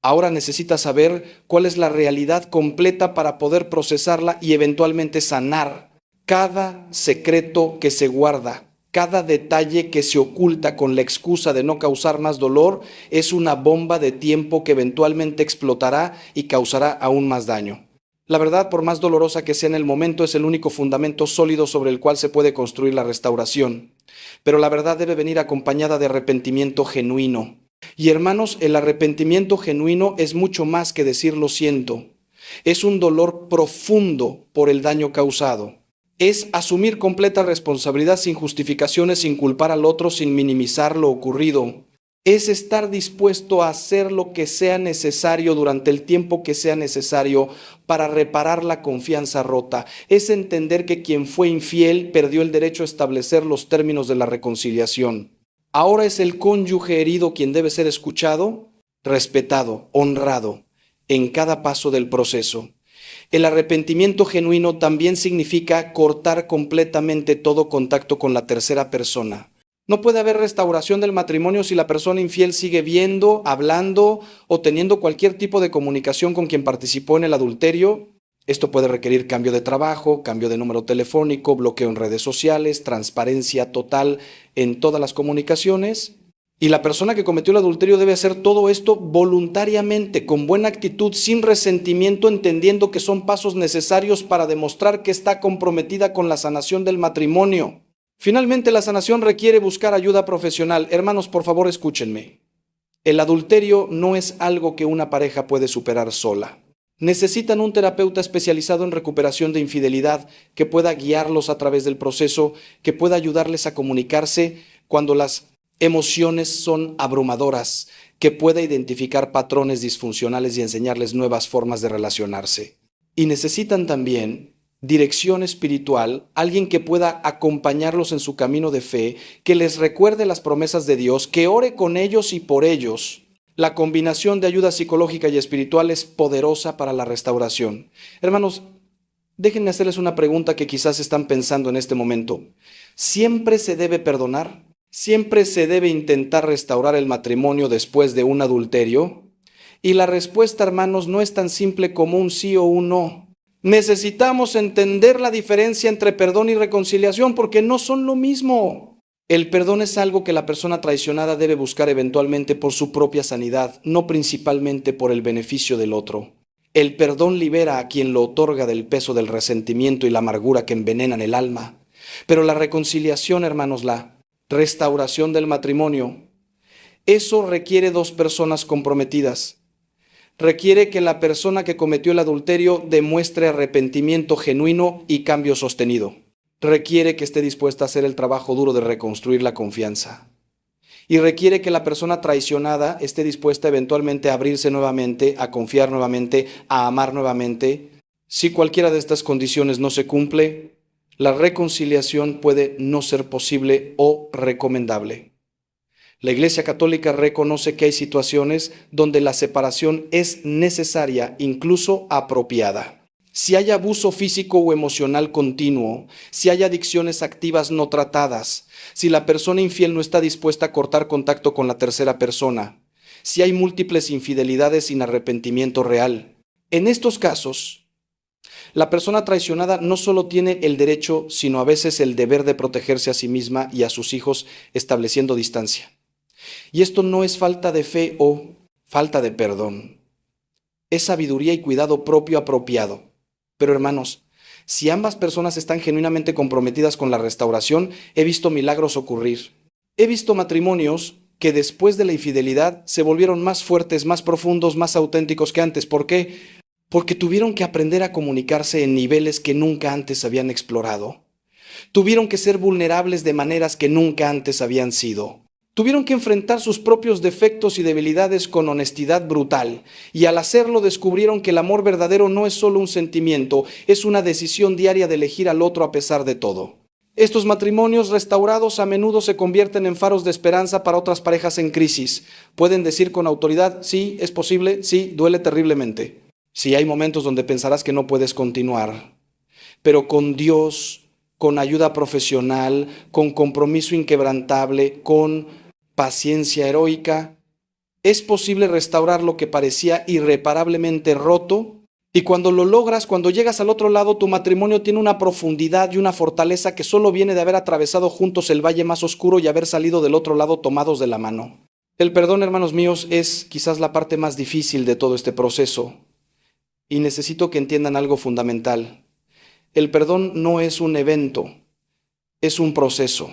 Ahora necesita saber cuál es la realidad completa para poder procesarla y eventualmente sanar cada secreto que se guarda. Cada detalle que se oculta con la excusa de no causar más dolor es una bomba de tiempo que eventualmente explotará y causará aún más daño. La verdad, por más dolorosa que sea en el momento, es el único fundamento sólido sobre el cual se puede construir la restauración. Pero la verdad debe venir acompañada de arrepentimiento genuino. Y hermanos, el arrepentimiento genuino es mucho más que decir lo siento. Es un dolor profundo por el daño causado. Es asumir completa responsabilidad sin justificaciones, sin culpar al otro, sin minimizar lo ocurrido. Es estar dispuesto a hacer lo que sea necesario durante el tiempo que sea necesario para reparar la confianza rota. Es entender que quien fue infiel perdió el derecho a establecer los términos de la reconciliación. Ahora es el cónyuge herido quien debe ser escuchado, respetado, honrado en cada paso del proceso. El arrepentimiento genuino también significa cortar completamente todo contacto con la tercera persona. No puede haber restauración del matrimonio si la persona infiel sigue viendo, hablando o teniendo cualquier tipo de comunicación con quien participó en el adulterio. Esto puede requerir cambio de trabajo, cambio de número telefónico, bloqueo en redes sociales, transparencia total en todas las comunicaciones. Y la persona que cometió el adulterio debe hacer todo esto voluntariamente, con buena actitud, sin resentimiento, entendiendo que son pasos necesarios para demostrar que está comprometida con la sanación del matrimonio. Finalmente, la sanación requiere buscar ayuda profesional. Hermanos, por favor, escúchenme. El adulterio no es algo que una pareja puede superar sola. Necesitan un terapeuta especializado en recuperación de infidelidad que pueda guiarlos a través del proceso, que pueda ayudarles a comunicarse cuando las emociones son abrumadoras, que pueda identificar patrones disfuncionales y enseñarles nuevas formas de relacionarse. Y necesitan también dirección espiritual, alguien que pueda acompañarlos en su camino de fe, que les recuerde las promesas de Dios, que ore con ellos y por ellos. La combinación de ayuda psicológica y espiritual es poderosa para la restauración. Hermanos, déjenme hacerles una pregunta que quizás están pensando en este momento. ¿Siempre se debe perdonar? ¿Siempre se debe intentar restaurar el matrimonio después de un adulterio? Y la respuesta, hermanos, no es tan simple como un sí o un no. Necesitamos entender la diferencia entre perdón y reconciliación porque no son lo mismo. El perdón es algo que la persona traicionada debe buscar eventualmente por su propia sanidad, no principalmente por el beneficio del otro. El perdón libera a quien lo otorga del peso del resentimiento y la amargura que envenenan el alma. Pero la reconciliación, hermanos, la restauración del matrimonio, eso requiere dos personas comprometidas. Requiere que la persona que cometió el adulterio demuestre arrepentimiento genuino y cambio sostenido. Requiere que esté dispuesta a hacer el trabajo duro de reconstruir la confianza. Y requiere que la persona traicionada esté dispuesta eventualmente a abrirse nuevamente, a confiar nuevamente, a amar nuevamente. Si cualquiera de estas condiciones no se cumple, la reconciliación puede no ser posible o recomendable. La Iglesia Católica reconoce que hay situaciones donde la separación es necesaria, incluso apropiada. Si hay abuso físico o emocional continuo, si hay adicciones activas no tratadas, si la persona infiel no está dispuesta a cortar contacto con la tercera persona, si hay múltiples infidelidades sin arrepentimiento real. En estos casos, la persona traicionada no solo tiene el derecho, sino a veces el deber de protegerse a sí misma y a sus hijos estableciendo distancia. Y esto no es falta de fe o falta de perdón. Es sabiduría y cuidado propio apropiado. Pero hermanos, si ambas personas están genuinamente comprometidas con la restauración, he visto milagros ocurrir. He visto matrimonios que después de la infidelidad se volvieron más fuertes, más profundos, más auténticos que antes. ¿Por qué? Porque tuvieron que aprender a comunicarse en niveles que nunca antes habían explorado. Tuvieron que ser vulnerables de maneras que nunca antes habían sido. Tuvieron que enfrentar sus propios defectos y debilidades con honestidad brutal, y al hacerlo descubrieron que el amor verdadero no es solo un sentimiento, es una decisión diaria de elegir al otro a pesar de todo. Estos matrimonios restaurados a menudo se convierten en faros de esperanza para otras parejas en crisis. Pueden decir con autoridad, sí, es posible, sí, duele terriblemente. Sí, hay momentos donde pensarás que no puedes continuar, pero con Dios, con ayuda profesional, con compromiso inquebrantable, con paciencia heroica, es posible restaurar lo que parecía irreparablemente roto. Y cuando lo logras, cuando llegas al otro lado, tu matrimonio tiene una profundidad y una fortaleza que solo viene de haber atravesado juntos el valle más oscuro y haber salido del otro lado tomados de la mano. El perdón, hermanos míos, es quizás la parte más difícil de todo este proceso. Y necesito que entiendan algo fundamental. El perdón no es un evento, es un proceso.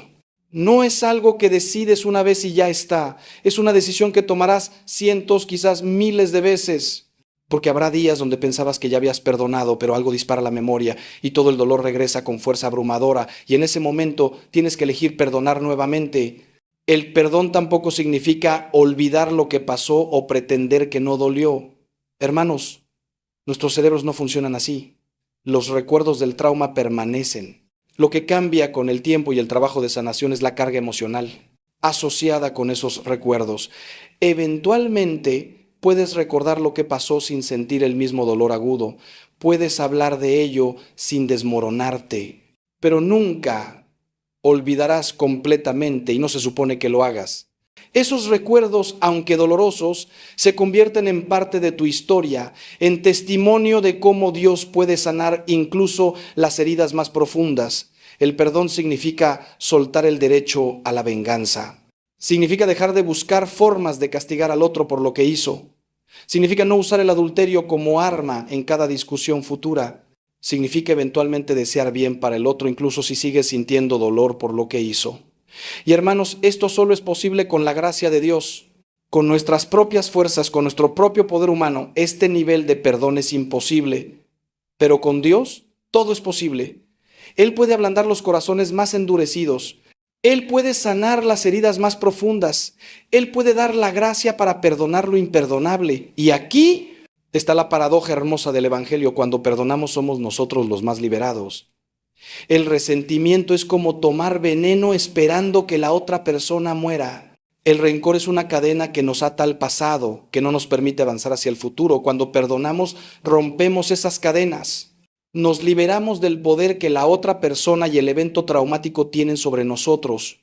No es algo que decides una vez y ya está. Es una decisión que tomarás cientos, quizás miles de veces. Porque habrá días donde pensabas que ya habías perdonado, pero algo dispara la memoria y todo el dolor regresa con fuerza abrumadora. Y en ese momento tienes que elegir perdonar nuevamente. El perdón tampoco significa olvidar lo que pasó o pretender que no dolió. Hermanos, nuestros cerebros no funcionan así. Los recuerdos del trauma permanecen. Lo que cambia con el tiempo y el trabajo de sanación es la carga emocional asociada con esos recuerdos. Eventualmente puedes recordar lo que pasó sin sentir el mismo dolor agudo. Puedes hablar de ello sin desmoronarte, pero nunca olvidarás completamente y no se supone que lo hagas. Esos recuerdos, aunque dolorosos, se convierten en parte de tu historia, en testimonio de cómo Dios puede sanar incluso las heridas más profundas. El perdón significa soltar el derecho a la venganza. Significa dejar de buscar formas de castigar al otro por lo que hizo. Significa no usar el adulterio como arma en cada discusión futura. Significa eventualmente desear bien para el otro, incluso si sigues sintiendo dolor por lo que hizo. Y hermanos, esto solo es posible con la gracia de Dios. Con nuestras propias fuerzas, con nuestro propio poder humano, este nivel de perdón es imposible. Pero con Dios, todo es posible. Él puede ablandar los corazones más endurecidos. Él puede sanar las heridas más profundas. Él puede dar la gracia para perdonar lo imperdonable. Y aquí está la paradoja hermosa del Evangelio. Cuando perdonamos somos nosotros los más liberados. El resentimiento es como tomar veneno esperando que la otra persona muera. El rencor es una cadena que nos ata al pasado, que no nos permite avanzar hacia el futuro. Cuando perdonamos, rompemos esas cadenas. Nos liberamos del poder que la otra persona y el evento traumático tienen sobre nosotros.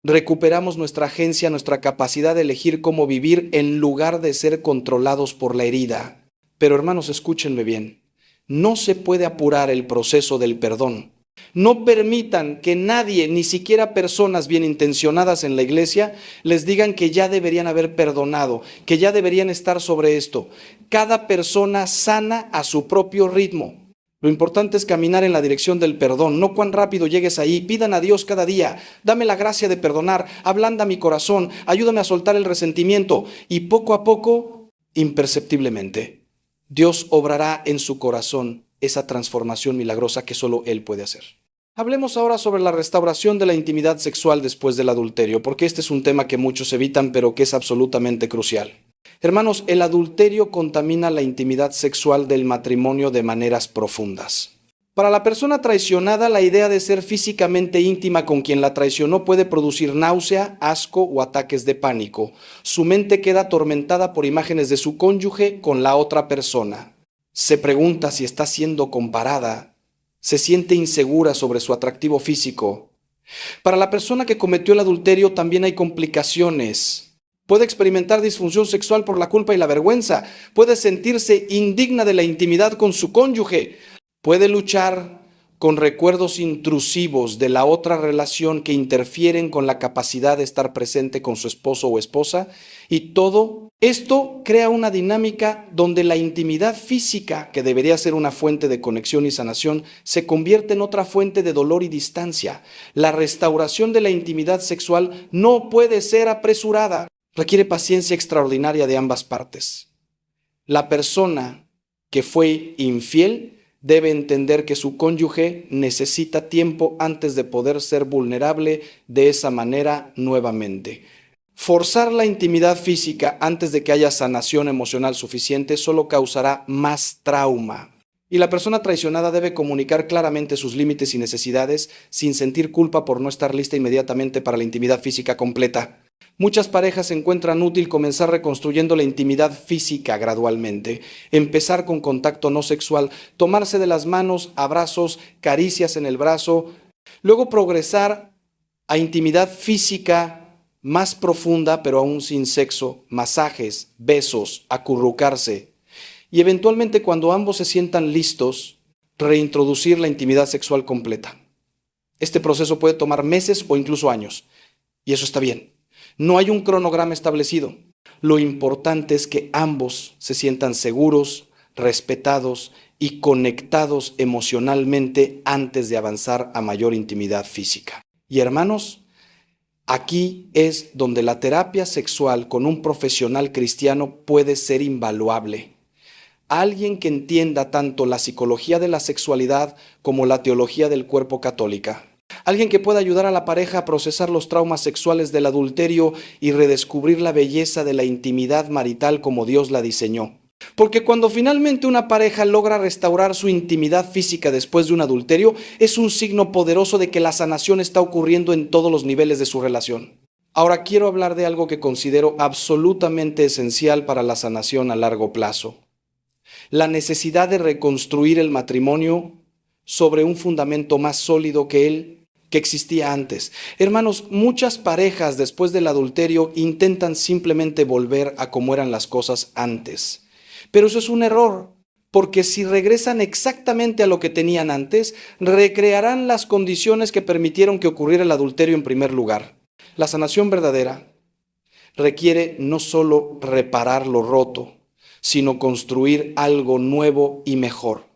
Recuperamos nuestra agencia, nuestra capacidad de elegir cómo vivir en lugar de ser controlados por la herida. Pero hermanos, escúchenme bien. No se puede apurar el proceso del perdón. No permitan que nadie, ni siquiera personas bien intencionadas en la iglesia, les digan que ya deberían haber perdonado, que ya deberían estar sobre esto. Cada persona sana a su propio ritmo. Lo importante es caminar en la dirección del perdón, no cuán rápido llegues ahí. Pidan a Dios cada día, dame la gracia de perdonar, ablanda mi corazón, ayúdame a soltar el resentimiento. Y poco a poco, imperceptiblemente, Dios obrará en su corazón esa transformación milagrosa que solo Él puede hacer. Hablemos ahora sobre la restauración de la intimidad sexual después del adulterio, porque este es un tema que muchos evitan, pero que es absolutamente crucial. Hermanos, el adulterio contamina la intimidad sexual del matrimonio de maneras profundas. Para la persona traicionada, la idea de ser físicamente íntima con quien la traicionó puede producir náusea, asco o ataques de pánico. Su mente queda atormentada por imágenes de su cónyuge con la otra persona. Se pregunta si está siendo comparada. Se siente insegura sobre su atractivo físico. Para la persona que cometió el adulterio también hay complicaciones. Puede experimentar disfunción sexual por la culpa y la vergüenza. Puede sentirse indigna de la intimidad con su cónyuge. Puede luchar con recuerdos intrusivos de la otra relación que interfieren con la capacidad de estar presente con su esposo o esposa. Y todo esto crea una dinámica donde la intimidad física, que debería ser una fuente de conexión y sanación, se convierte en otra fuente de dolor y distancia. La restauración de la intimidad sexual no puede ser apresurada. Requiere paciencia extraordinaria de ambas partes. La persona que fue infiel debe entender que su cónyuge necesita tiempo antes de poder ser vulnerable de esa manera nuevamente. Forzar la intimidad física antes de que haya sanación emocional suficiente solo causará más trauma. Y la persona traicionada debe comunicar claramente sus límites y necesidades sin sentir culpa por no estar lista inmediatamente para la intimidad física completa. Muchas parejas encuentran útil comenzar reconstruyendo la intimidad física gradualmente, empezar con contacto no sexual, tomarse de las manos, abrazos, caricias en el brazo, luego progresar a intimidad física más profunda, pero aún sin sexo, masajes, besos, acurrucarse, y eventualmente cuando ambos se sientan listos, reintroducir la intimidad sexual completa. Este proceso puede tomar meses o incluso años, y eso está bien. No hay un cronograma establecido. Lo importante es que ambos se sientan seguros, respetados y conectados emocionalmente antes de avanzar a mayor intimidad física. Y hermanos, aquí es donde la terapia sexual con un profesional cristiano puede ser invaluable. Alguien que entienda tanto la psicología de la sexualidad como la teología del cuerpo católica. Alguien que pueda ayudar a la pareja a procesar los traumas sexuales del adulterio y redescubrir la belleza de la intimidad marital como Dios la diseñó. Porque cuando finalmente una pareja logra restaurar su intimidad física después de un adulterio, es un signo poderoso de que la sanación está ocurriendo en todos los niveles de su relación. Ahora quiero hablar de algo que considero absolutamente esencial para la sanación a largo plazo. La necesidad de reconstruir el matrimonio sobre un fundamento más sólido que existía antes. Hermanos, muchas parejas después del adulterio intentan simplemente volver a como eran las cosas antes. Pero eso es un error, porque si regresan exactamente a lo que tenían antes, recrearán las condiciones que permitieron que ocurriera el adulterio en primer lugar. La sanación verdadera requiere no solo reparar lo roto, sino construir algo nuevo y mejor.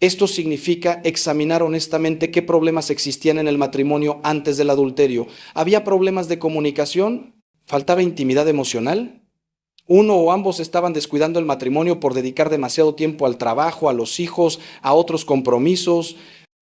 Esto significa examinar honestamente qué problemas existían en el matrimonio antes del adulterio. ¿Había problemas de comunicación? ¿Faltaba intimidad emocional? ¿Uno o ambos estaban descuidando el matrimonio por dedicar demasiado tiempo al trabajo, a los hijos, a otros compromisos?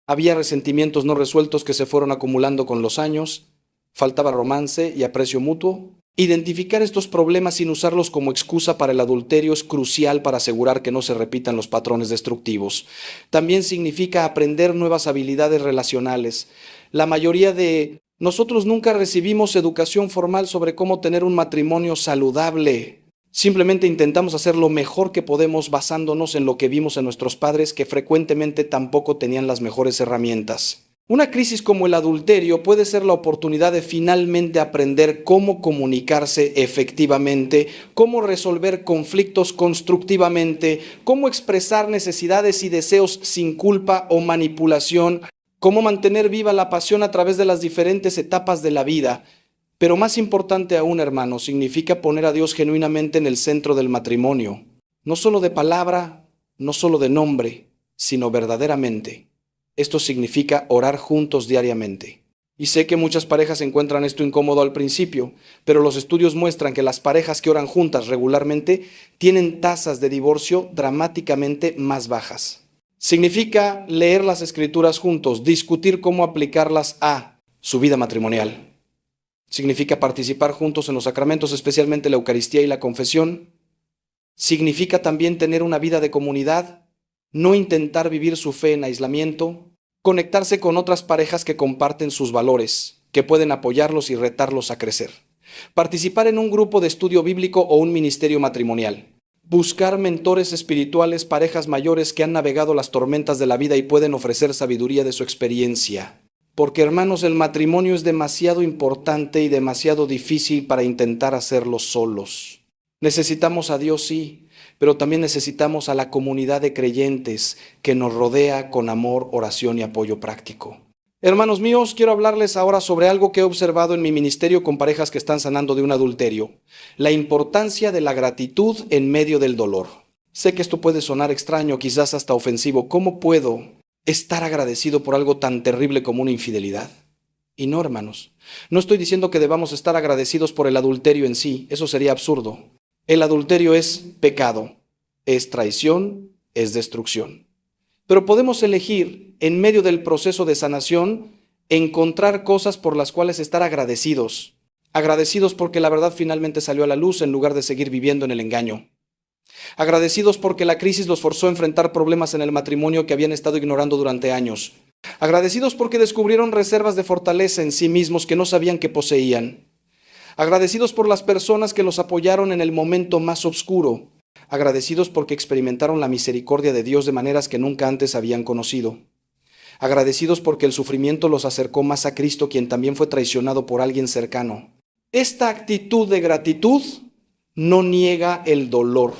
¿Había resentimientos no resueltos que se fueron acumulando con los años? ¿Faltaba romance y aprecio mutuo? Identificar estos problemas sin usarlos como excusa para el adulterio es crucial para asegurar que no se repitan los patrones destructivos. También significa aprender nuevas habilidades relacionales. La mayoría de nosotros nunca recibimos educación formal sobre cómo tener un matrimonio saludable. Simplemente intentamos hacer lo mejor que podemos basándonos en lo que vimos en nuestros padres, que frecuentemente tampoco tenían las mejores herramientas. Una crisis como el adulterio puede ser la oportunidad de finalmente aprender cómo comunicarse efectivamente, cómo resolver conflictos constructivamente, cómo expresar necesidades y deseos sin culpa o manipulación, cómo mantener viva la pasión a través de las diferentes etapas de la vida. Pero más importante aún, hermanos, significa poner a Dios genuinamente en el centro del matrimonio. No solo de palabra, no solo de nombre, sino verdaderamente. Esto significa orar juntos diariamente. Y sé que muchas parejas encuentran esto incómodo al principio, pero los estudios muestran que las parejas que oran juntas regularmente tienen tasas de divorcio dramáticamente más bajas. Significa leer las escrituras juntos, discutir cómo aplicarlas a su vida matrimonial. Significa participar juntos en los sacramentos, especialmente la Eucaristía y la confesión. Significa también tener una vida de comunidad, no intentar vivir su fe en aislamiento, conectarse con otras parejas que comparten sus valores, que pueden apoyarlos y retarlos a crecer. Participar en un grupo de estudio bíblico o un ministerio matrimonial. Buscar mentores espirituales, parejas mayores que han navegado las tormentas de la vida y pueden ofrecer sabiduría de su experiencia. Porque, hermanos, el matrimonio es demasiado importante y demasiado difícil para intentar hacerlo solos. Necesitamos a Dios, sí, pero también necesitamos a la comunidad de creyentes que nos rodea con amor, oración y apoyo práctico. Hermanos míos, quiero hablarles ahora sobre algo que he observado en mi ministerio con parejas que están sanando de un adulterio: la importancia de la gratitud en medio del dolor. Sé que esto puede sonar extraño, quizás hasta ofensivo. ¿Cómo puedo estar agradecido por algo tan terrible como una infidelidad? Y no, hermanos, no estoy diciendo que debamos estar agradecidos por el adulterio en sí, eso sería absurdo. El adulterio es pecado, es traición, es destrucción. Pero podemos elegir, en medio del proceso de sanación, encontrar cosas por las cuales estar agradecidos. Agradecidos porque la verdad finalmente salió a la luz en lugar de seguir viviendo en el engaño. Agradecidos porque la crisis los forzó a enfrentar problemas en el matrimonio que habían estado ignorando durante años. Agradecidos porque descubrieron reservas de fortaleza en sí mismos que no sabían que poseían. Agradecidos por las personas que los apoyaron en el momento más oscuro. Agradecidos porque experimentaron la misericordia de Dios de maneras que nunca antes habían conocido. Agradecidos porque el sufrimiento los acercó más a Cristo, quien también fue traicionado por alguien cercano. Esta actitud de gratitud no niega el dolor,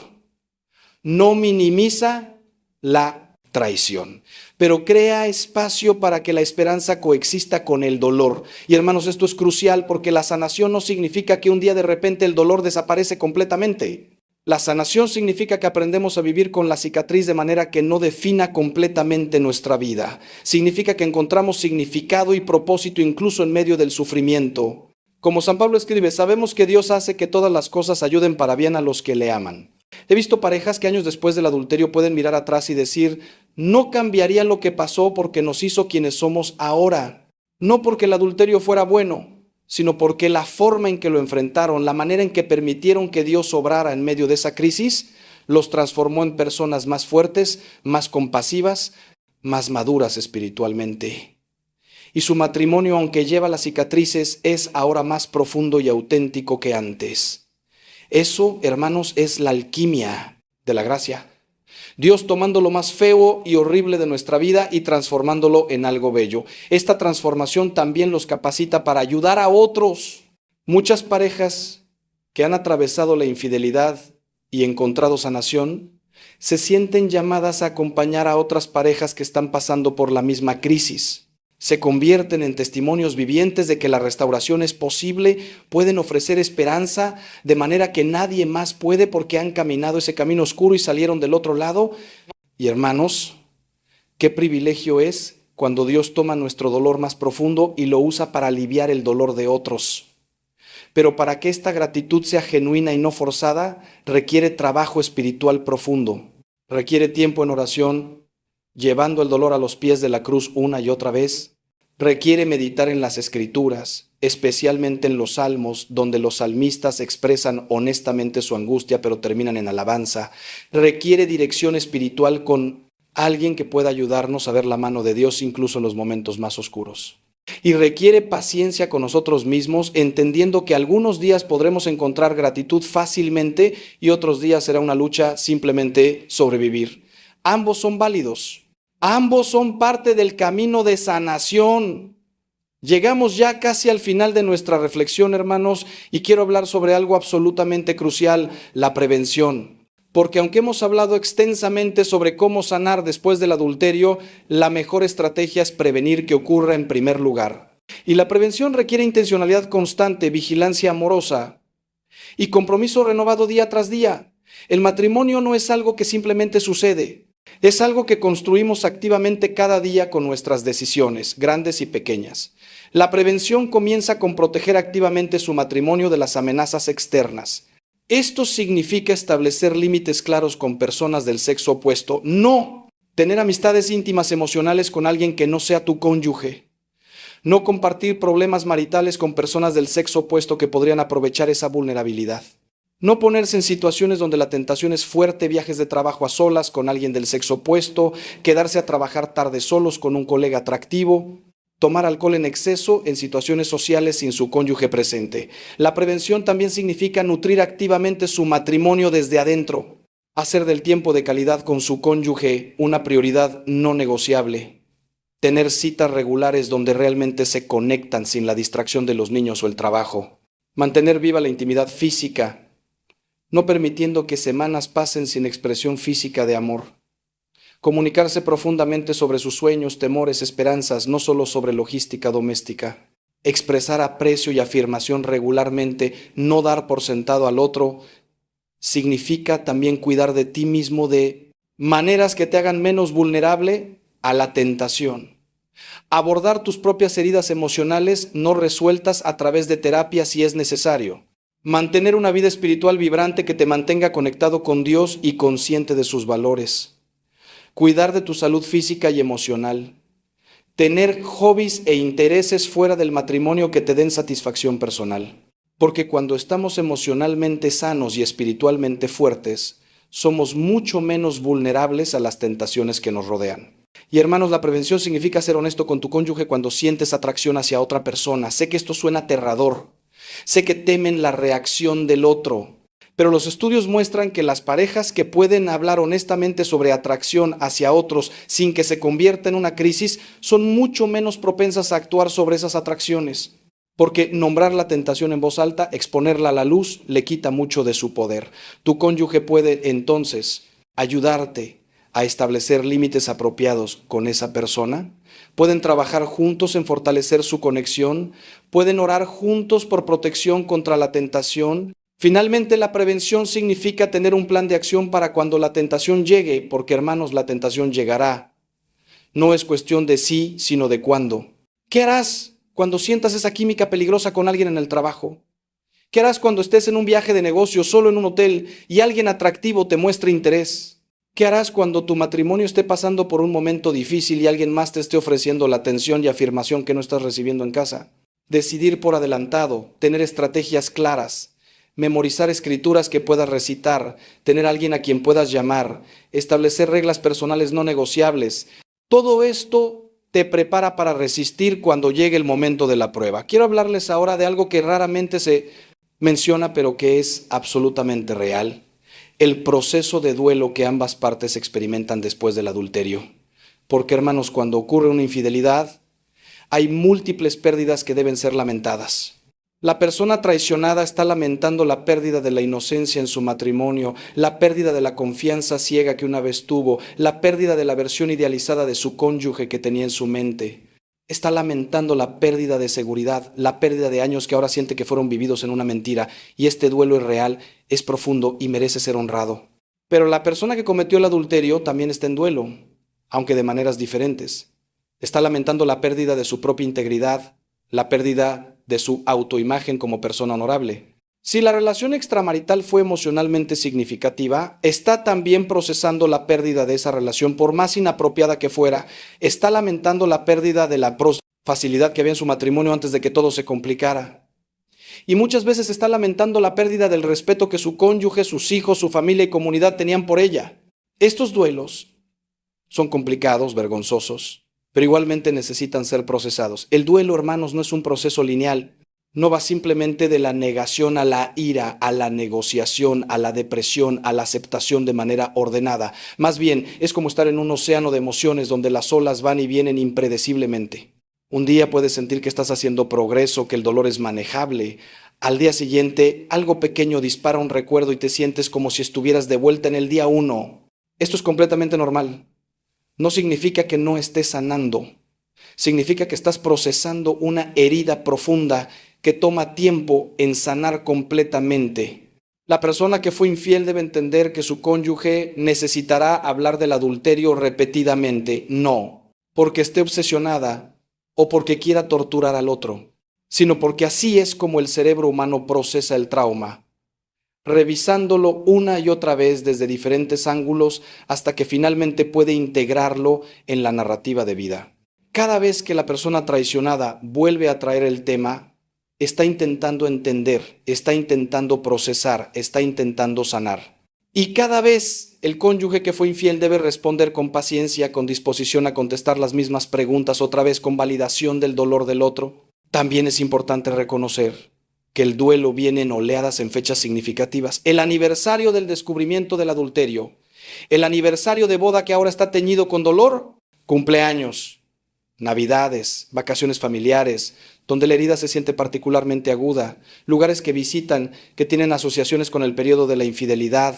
no minimiza la traición, pero crea espacio para que la esperanza coexista con el dolor. Y hermanos, esto es crucial porque la sanación no significa que un día de repente el dolor desaparece completamente. La sanación significa que aprendemos a vivir con la cicatriz de manera que no defina completamente nuestra vida. Significa que encontramos significado y propósito incluso en medio del sufrimiento. Como San Pablo escribe, sabemos que Dios hace que todas las cosas ayuden para bien a los que le aman. He visto parejas que años después del adulterio pueden mirar atrás y decir, no cambiaría lo que pasó porque nos hizo quienes somos ahora. No porque el adulterio fuera bueno, sino porque la forma en que lo enfrentaron, la manera en que permitieron que Dios obrara en medio de esa crisis, los transformó en personas más fuertes, más compasivas, más maduras espiritualmente. Y su matrimonio, aunque lleva las cicatrices, es ahora más profundo y auténtico que antes. Eso, hermanos, es la alquimia de la gracia. Dios tomando lo más feo y horrible de nuestra vida y transformándolo en algo bello. Esta transformación también los capacita para ayudar a otros. Muchas parejas que han atravesado la infidelidad y encontrado sanación, se sienten llamadas a acompañar a otras parejas que están pasando por la misma crisis. Se convierten en testimonios vivientes de que la restauración es posible, pueden ofrecer esperanza de manera que nadie más puede porque han caminado ese camino oscuro y salieron del otro lado. Y hermanos, qué privilegio es cuando Dios toma nuestro dolor más profundo y lo usa para aliviar el dolor de otros. Pero para que esta gratitud sea genuina y no forzada, requiere trabajo espiritual profundo, requiere tiempo en oración, llevando el dolor a los pies de la cruz una y otra vez, requiere meditar en las Escrituras, especialmente en los Salmos, donde los salmistas expresan honestamente su angustia, pero terminan en alabanza. Requiere dirección espiritual con alguien que pueda ayudarnos a ver la mano de Dios incluso en los momentos más oscuros. Y requiere paciencia con nosotros mismos, entendiendo que algunos días podremos encontrar gratitud fácilmente y otros días será una lucha simplemente sobrevivir. Ambos son válidos. Ambos son parte del camino de sanación. Llegamos ya casi al final de nuestra reflexión, hermanos, y quiero hablar sobre algo absolutamente crucial, la prevención. Porque aunque hemos hablado extensamente sobre cómo sanar después del adulterio, la mejor estrategia es prevenir que ocurra en primer lugar. Y la prevención requiere intencionalidad constante, vigilancia amorosa y compromiso renovado día tras día. El matrimonio no es algo que simplemente sucede. Es algo que construimos activamente cada día con nuestras decisiones, grandes y pequeñas. La prevención comienza con proteger activamente su matrimonio de las amenazas externas. Esto significa establecer límites claros con personas del sexo opuesto. No tener amistades íntimas emocionales con alguien que no sea tu cónyuge. No compartir problemas maritales con personas del sexo opuesto que podrían aprovechar esa vulnerabilidad. No ponerse en situaciones donde la tentación es fuerte, viajes de trabajo a solas con alguien del sexo opuesto, quedarse a trabajar tarde solos con un colega atractivo, tomar alcohol en exceso en situaciones sociales sin su cónyuge presente. La prevención también significa nutrir activamente su matrimonio desde adentro, hacer del tiempo de calidad con su cónyuge una prioridad no negociable, tener citas regulares donde realmente se conectan sin la distracción de los niños o el trabajo, mantener viva la intimidad física, no permitiendo que semanas pasen sin expresión física de amor. Comunicarse profundamente sobre sus sueños, temores, esperanzas, no solo sobre logística doméstica. Expresar aprecio y afirmación regularmente, no dar por sentado al otro, significa también cuidar de ti mismo de maneras que te hagan menos vulnerable a la tentación. Abordar tus propias heridas emocionales no resueltas a través de terapia si es necesario. Mantener una vida espiritual vibrante que te mantenga conectado con Dios y consciente de sus valores. Cuidar de tu salud física y emocional. Tener hobbies e intereses fuera del matrimonio que te den satisfacción personal. Porque cuando estamos emocionalmente sanos y espiritualmente fuertes, somos mucho menos vulnerables a las tentaciones que nos rodean. Y hermanos, la prevención significa ser honesto con tu cónyuge cuando sientes atracción hacia otra persona. Sé que esto suena aterrador. Sé que temen la reacción del otro. Pero los estudios muestran que las parejas que pueden hablar honestamente sobre atracción hacia otros sin que se convierta en una crisis son mucho menos propensas a actuar sobre esas atracciones. Porque nombrar la tentación en voz alta, exponerla a la luz, le quita mucho de su poder. Tu cónyuge puede entonces ayudarte a establecer límites apropiados con esa persona. Pueden trabajar juntos en fortalecer su conexión. Pueden orar juntos por protección contra la tentación. Finalmente, la prevención significa tener un plan de acción para cuando la tentación llegue, porque hermanos, la tentación llegará. No es cuestión de sí, sino de cuándo. ¿Qué harás cuando sientas esa química peligrosa con alguien en el trabajo? ¿Qué harás cuando estés en un viaje de negocio solo en un hotel y alguien atractivo te muestre interés? ¿Qué harás cuando tu matrimonio esté pasando por un momento difícil y alguien más te esté ofreciendo la atención y afirmación que no estás recibiendo en casa? Decidir por adelantado, tener estrategias claras, memorizar escrituras que puedas recitar, tener a alguien a quien puedas llamar, establecer reglas personales no negociables. Todo esto te prepara para resistir cuando llegue el momento de la prueba. Quiero hablarles ahora de algo que raramente se menciona, pero que es absolutamente real. El proceso de duelo que ambas partes experimentan después del adulterio. Porque, hermanos, cuando ocurre una infidelidad, hay múltiples pérdidas que deben ser lamentadas. La persona traicionada está lamentando la pérdida de la inocencia en su matrimonio, la pérdida de la confianza ciega que una vez tuvo, la pérdida de la versión idealizada de su cónyuge que tenía en su mente. Está lamentando la pérdida de seguridad, la pérdida de años que ahora siente que fueron vividos en una mentira, y este duelo es real, es profundo y merece ser honrado. Pero la persona que cometió el adulterio también está en duelo, aunque de maneras diferentes. Está lamentando la pérdida de su propia integridad, la pérdida de su autoimagen como persona honorable. Si la relación extramarital fue emocionalmente significativa, está también procesando la pérdida de esa relación, por más inapropiada que fuera. Está lamentando la pérdida de la facilidad que había en su matrimonio antes de que todo se complicara. Y muchas veces está lamentando la pérdida del respeto que su cónyuge, sus hijos, su familia y comunidad tenían por ella. Estos duelos son complicados, vergonzosos, pero igualmente necesitan ser procesados. El duelo, hermanos, no es un proceso lineal. No va simplemente de la negación a la ira, a la negociación, a la depresión, a la aceptación de manera ordenada. Más bien, es como estar en un océano de emociones donde las olas van y vienen impredeciblemente. Un día puedes sentir que estás haciendo progreso, que el dolor es manejable. Al día siguiente, algo pequeño dispara un recuerdo y te sientes como si estuvieras de vuelta en el día 1. Esto es completamente normal. No significa que no estés sanando. Significa que estás procesando una herida profunda que toma tiempo en sanar completamente. La persona que fue infiel debe entender que su cónyuge necesitará hablar del adulterio repetidamente, no porque esté obsesionada o porque quiera torturar al otro, sino porque así es como el cerebro humano procesa el trauma, revisándolo una y otra vez desde diferentes ángulos hasta que finalmente puede integrarlo en la narrativa de vida. Cada vez que la persona traicionada vuelve a traer el tema, está intentando entender, está intentando procesar, está intentando sanar. Y cada vez el cónyuge que fue infiel debe responder con paciencia, con disposición a contestar las mismas preguntas, otra vez con validación del dolor del otro. También es importante reconocer que el duelo viene en oleadas en fechas significativas. El aniversario del descubrimiento del adulterio, el aniversario de boda que ahora está teñido con dolor, cumpleaños, Navidades, vacaciones familiares, donde la herida se siente particularmente aguda, lugares que visitan, que tienen asociaciones con el periodo de la infidelidad.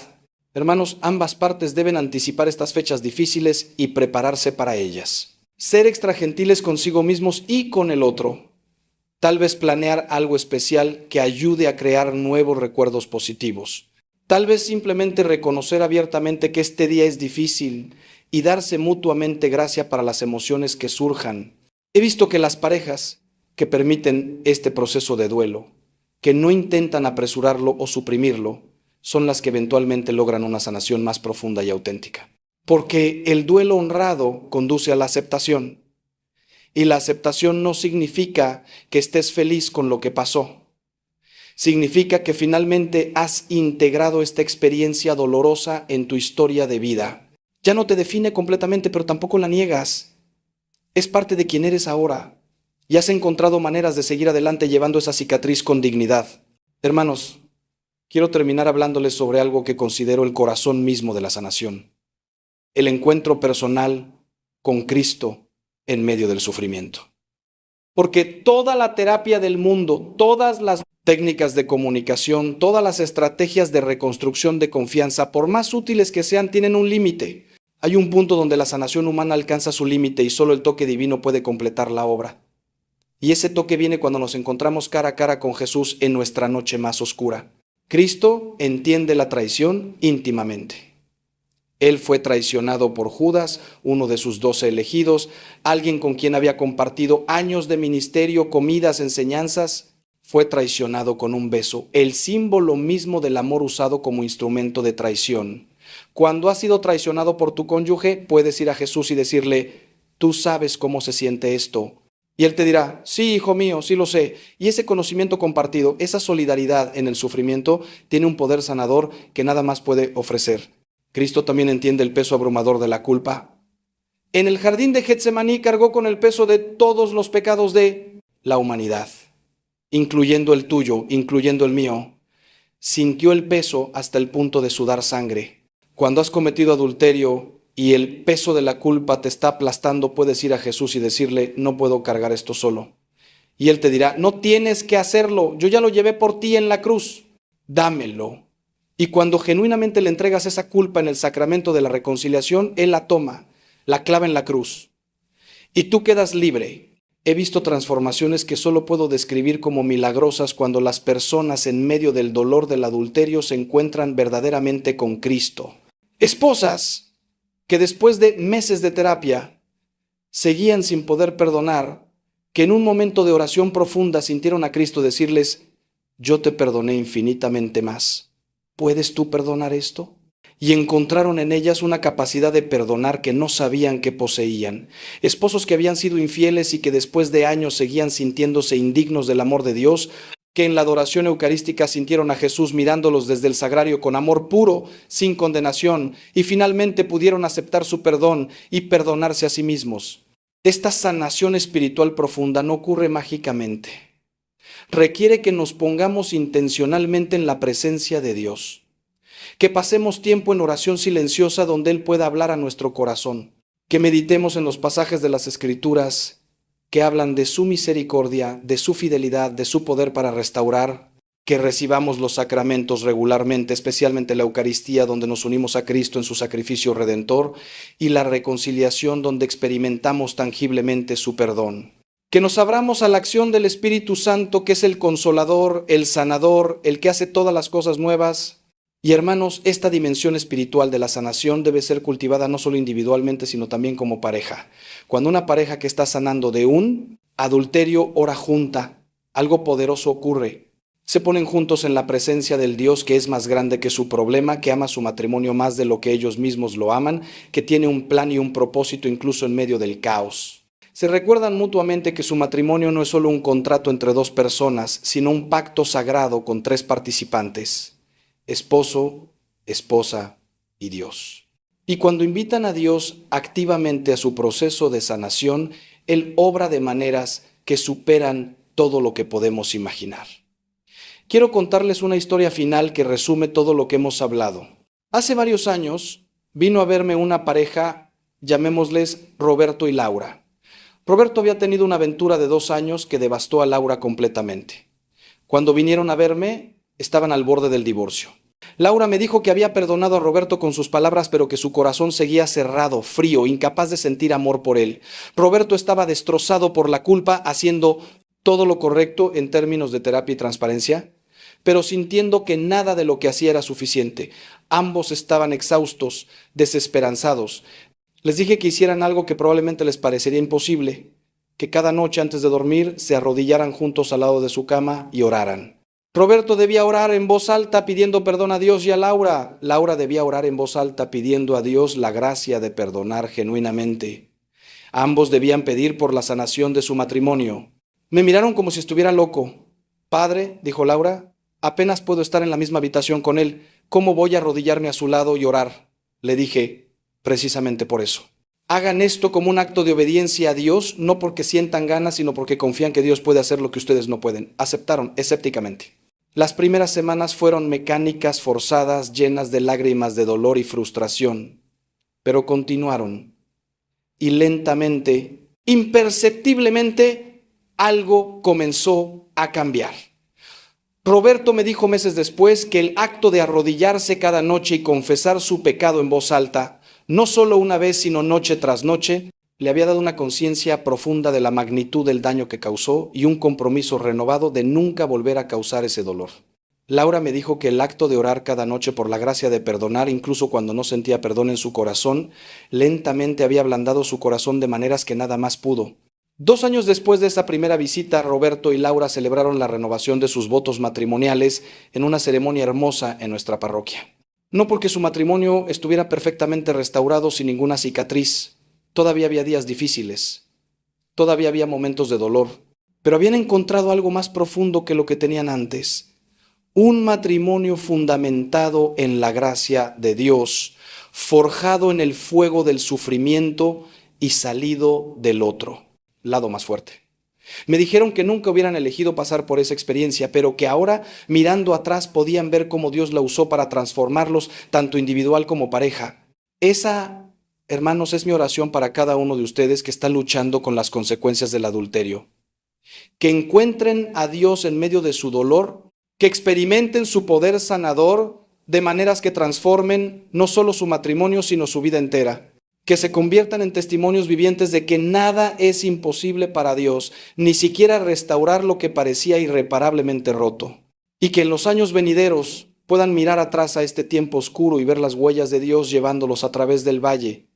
Hermanos, ambas partes deben anticipar estas fechas difíciles y prepararse para ellas. Ser extragentiles consigo mismos y con el otro. Tal vez planear algo especial que ayude a crear nuevos recuerdos positivos. Tal vez simplemente reconocer abiertamente que este día es difícil y darse mutuamente gracia para las emociones que surjan. He visto que las parejas que permiten este proceso de duelo, que no intentan apresurarlo o suprimirlo, son las que eventualmente logran una sanación más profunda y auténtica. Porque el duelo honrado conduce a la aceptación. Y la aceptación no significa que estés feliz con lo que pasó. Significa que finalmente has integrado esta experiencia dolorosa en tu historia de vida. Ya no te define completamente, pero tampoco la niegas. Es parte de quien eres ahora. y has encontrado maneras de seguir adelante llevando esa cicatriz con dignidad. Hermanos, quiero terminar hablándoles sobre algo que considero el corazón mismo de la sanación: el encuentro personal con Cristo en medio del sufrimiento. Porque toda la terapia del mundo, todas las técnicas de comunicación, todas las estrategias de reconstrucción de confianza, por más útiles que sean, tienen un límite. Hay un punto donde la sanación humana alcanza su límite y solo el toque divino puede completar la obra. Y ese toque viene cuando nos encontramos cara a cara con Jesús en nuestra noche más oscura. Cristo entiende la traición íntimamente. Él fue traicionado por Judas, uno de sus 12 elegidos, alguien con quien había compartido años de ministerio, comidas, enseñanzas. Fue traicionado con un beso, el símbolo mismo del amor usado como instrumento de traición. Cuando has sido traicionado por tu cónyuge, puedes ir a Jesús y decirle: tú sabes cómo se siente esto. Y Él te dirá: sí, hijo mío, sí lo sé. Y ese conocimiento compartido, esa solidaridad en el sufrimiento, tiene un poder sanador que nada más puede ofrecer. Cristo también entiende el peso abrumador de la culpa. En el jardín de Getsemaní cargó con el peso de todos los pecados de la humanidad, incluyendo el tuyo, incluyendo el mío. Sintió el peso hasta el punto de sudar sangre. Cuando has cometido adulterio y el peso de la culpa te está aplastando, puedes ir a Jesús y decirle: no puedo cargar esto solo. Y Él te dirá: no tienes que hacerlo, yo ya lo llevé por ti en la cruz, dámelo. Y cuando genuinamente le entregas esa culpa en el sacramento de la reconciliación, Él la toma, la clava en la cruz, y tú quedas libre. He visto transformaciones que solo puedo describir como milagrosas cuando las personas en medio del dolor del adulterio se encuentran verdaderamente con Cristo. Esposas que después de meses de terapia seguían sin poder perdonar, que en un momento de oración profunda sintieron a Cristo decirles: yo te perdoné infinitamente más. ¿Puedes tú perdonar esto? Y encontraron en ellas una capacidad de perdonar que no sabían que poseían. Esposos que habían sido infieles y que después de años seguían sintiéndose indignos del amor de Dios, que en la adoración eucarística sintieron a Jesús mirándolos desde el sagrario con amor puro, sin condenación, y finalmente pudieron aceptar su perdón y perdonarse a sí mismos. Esta sanación espiritual profunda no ocurre mágicamente. Requiere que nos pongamos intencionalmente en la presencia de Dios, que pasemos tiempo en oración silenciosa donde Él pueda hablar a nuestro corazón, que meditemos en los pasajes de las Escrituras que hablan de su misericordia, de su fidelidad, de su poder para restaurar, que recibamos los sacramentos regularmente, especialmente la Eucaristía, donde nos unimos a Cristo en su sacrificio redentor, y la reconciliación, donde experimentamos tangiblemente su perdón. Que nos abramos a la acción del Espíritu Santo, que es el consolador, el sanador, el que hace todas las cosas nuevas. Y hermanos, esta dimensión espiritual de la sanación debe ser cultivada no solo individualmente, sino también como pareja. Cuando una pareja que está sanando de un adulterio ora junta, algo poderoso ocurre. Se ponen juntos en la presencia del Dios que es más grande que su problema, que ama su matrimonio más de lo que ellos mismos lo aman, que tiene un plan y un propósito incluso en medio del caos. Se recuerdan mutuamente que su matrimonio no es solo un contrato entre dos personas, sino un pacto sagrado con tres participantes: esposo, esposa y Dios. Y cuando invitan a Dios activamente a su proceso de sanación, Él obra de maneras que superan todo lo que podemos imaginar. Quiero contarles una historia final que resume todo lo que hemos hablado. Hace varios años vino a verme una pareja, llamémosles Roberto y Laura. Roberto había tenido una aventura de 2 años que devastó a Laura completamente. Cuando vinieron a verme, estaban al borde del divorcio. Laura me dijo que había perdonado a Roberto con sus palabras, pero que su corazón seguía cerrado, frío, incapaz de sentir amor por él. Roberto estaba destrozado por la culpa, haciendo todo lo correcto en términos de terapia y transparencia, pero sintiendo que nada de lo que hacía era suficiente. Ambos estaban exhaustos, desesperanzados. Les dije que hicieran algo que probablemente les parecería imposible, que cada noche antes de dormir se arrodillaran juntos al lado de su cama y oraran. Roberto debía orar en voz alta pidiendo perdón a Dios y a Laura. Laura debía orar en voz alta pidiendo a Dios la gracia de perdonar genuinamente. Ambos debían pedir por la sanación de su matrimonio. Me miraron como si estuviera loco. Padre, dijo Laura, apenas puedo estar en la misma habitación con él. ¿Cómo voy a arrodillarme a su lado y orar? Le dije: precisamente por eso. Hagan esto como un acto de obediencia a Dios, no porque sientan ganas, sino porque confían que Dios puede hacer lo que ustedes no pueden. Aceptaron escépticamente. Las primeras semanas fueron mecánicas, forzadas, llenas de lágrimas de dolor y frustración, pero continuaron. Y lentamente, imperceptiblemente, algo comenzó a cambiar. Roberto me dijo meses después que el acto de arrodillarse cada noche y confesar su pecado en voz alta, no solo una vez, sino noche tras noche, le había dado una conciencia profunda de la magnitud del daño que causó y un compromiso renovado de nunca volver a causar ese dolor. Laura me dijo que el acto de orar cada noche por la gracia de perdonar, incluso cuando no sentía perdón en su corazón, lentamente había ablandado su corazón de maneras que nada más pudo. 2 años después de esa primera visita, Roberto y Laura celebraron la renovación de sus votos matrimoniales en una ceremonia hermosa en nuestra parroquia. No porque su matrimonio estuviera perfectamente restaurado sin ninguna cicatriz, todavía había días difíciles, todavía había momentos de dolor, pero habían encontrado algo más profundo que lo que tenían antes. Un matrimonio fundamentado en la gracia de Dios, forjado en el fuego del sufrimiento y salido del otro lado más fuerte. Me dijeron que nunca hubieran elegido pasar por esa experiencia, pero que ahora, mirando atrás, podían ver cómo Dios la usó para transformarlos, tanto individual como pareja. Esa, hermanos, es mi oración para cada uno de ustedes que está luchando con las consecuencias del adulterio. Que encuentren a Dios en medio de su dolor, que experimenten su poder sanador de maneras que transformen no solo su matrimonio, sino su vida entera. Que se conviertan en testimonios vivientes de que nada es imposible para Dios, ni siquiera restaurar lo que parecía irreparablemente roto. Y que en los años venideros puedan mirar atrás a este tiempo oscuro y ver las huellas de Dios llevándolos a través del valle.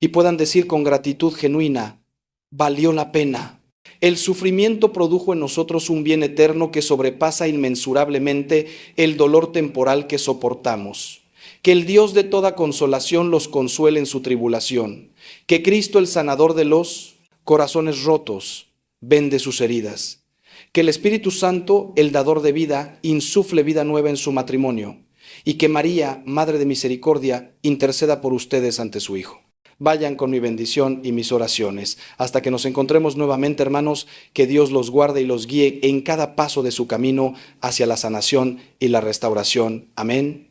Y puedan decir con gratitud genuina, valió la pena. El sufrimiento produjo en nosotros un bien eterno que sobrepasa inmensurablemente el dolor temporal que soportamos. Que el Dios de toda consolación los consuele en su tribulación. Que Cristo, el sanador de los corazones rotos, vende sus heridas. Que el Espíritu Santo, el dador de vida, insufle vida nueva en su matrimonio. Y que María, Madre de Misericordia, interceda por ustedes ante su Hijo. Vayan con mi bendición y mis oraciones. Hasta que nos encontremos nuevamente, hermanos, que Dios los guarde y los guíe en cada paso de su camino hacia la sanación y la restauración. Amén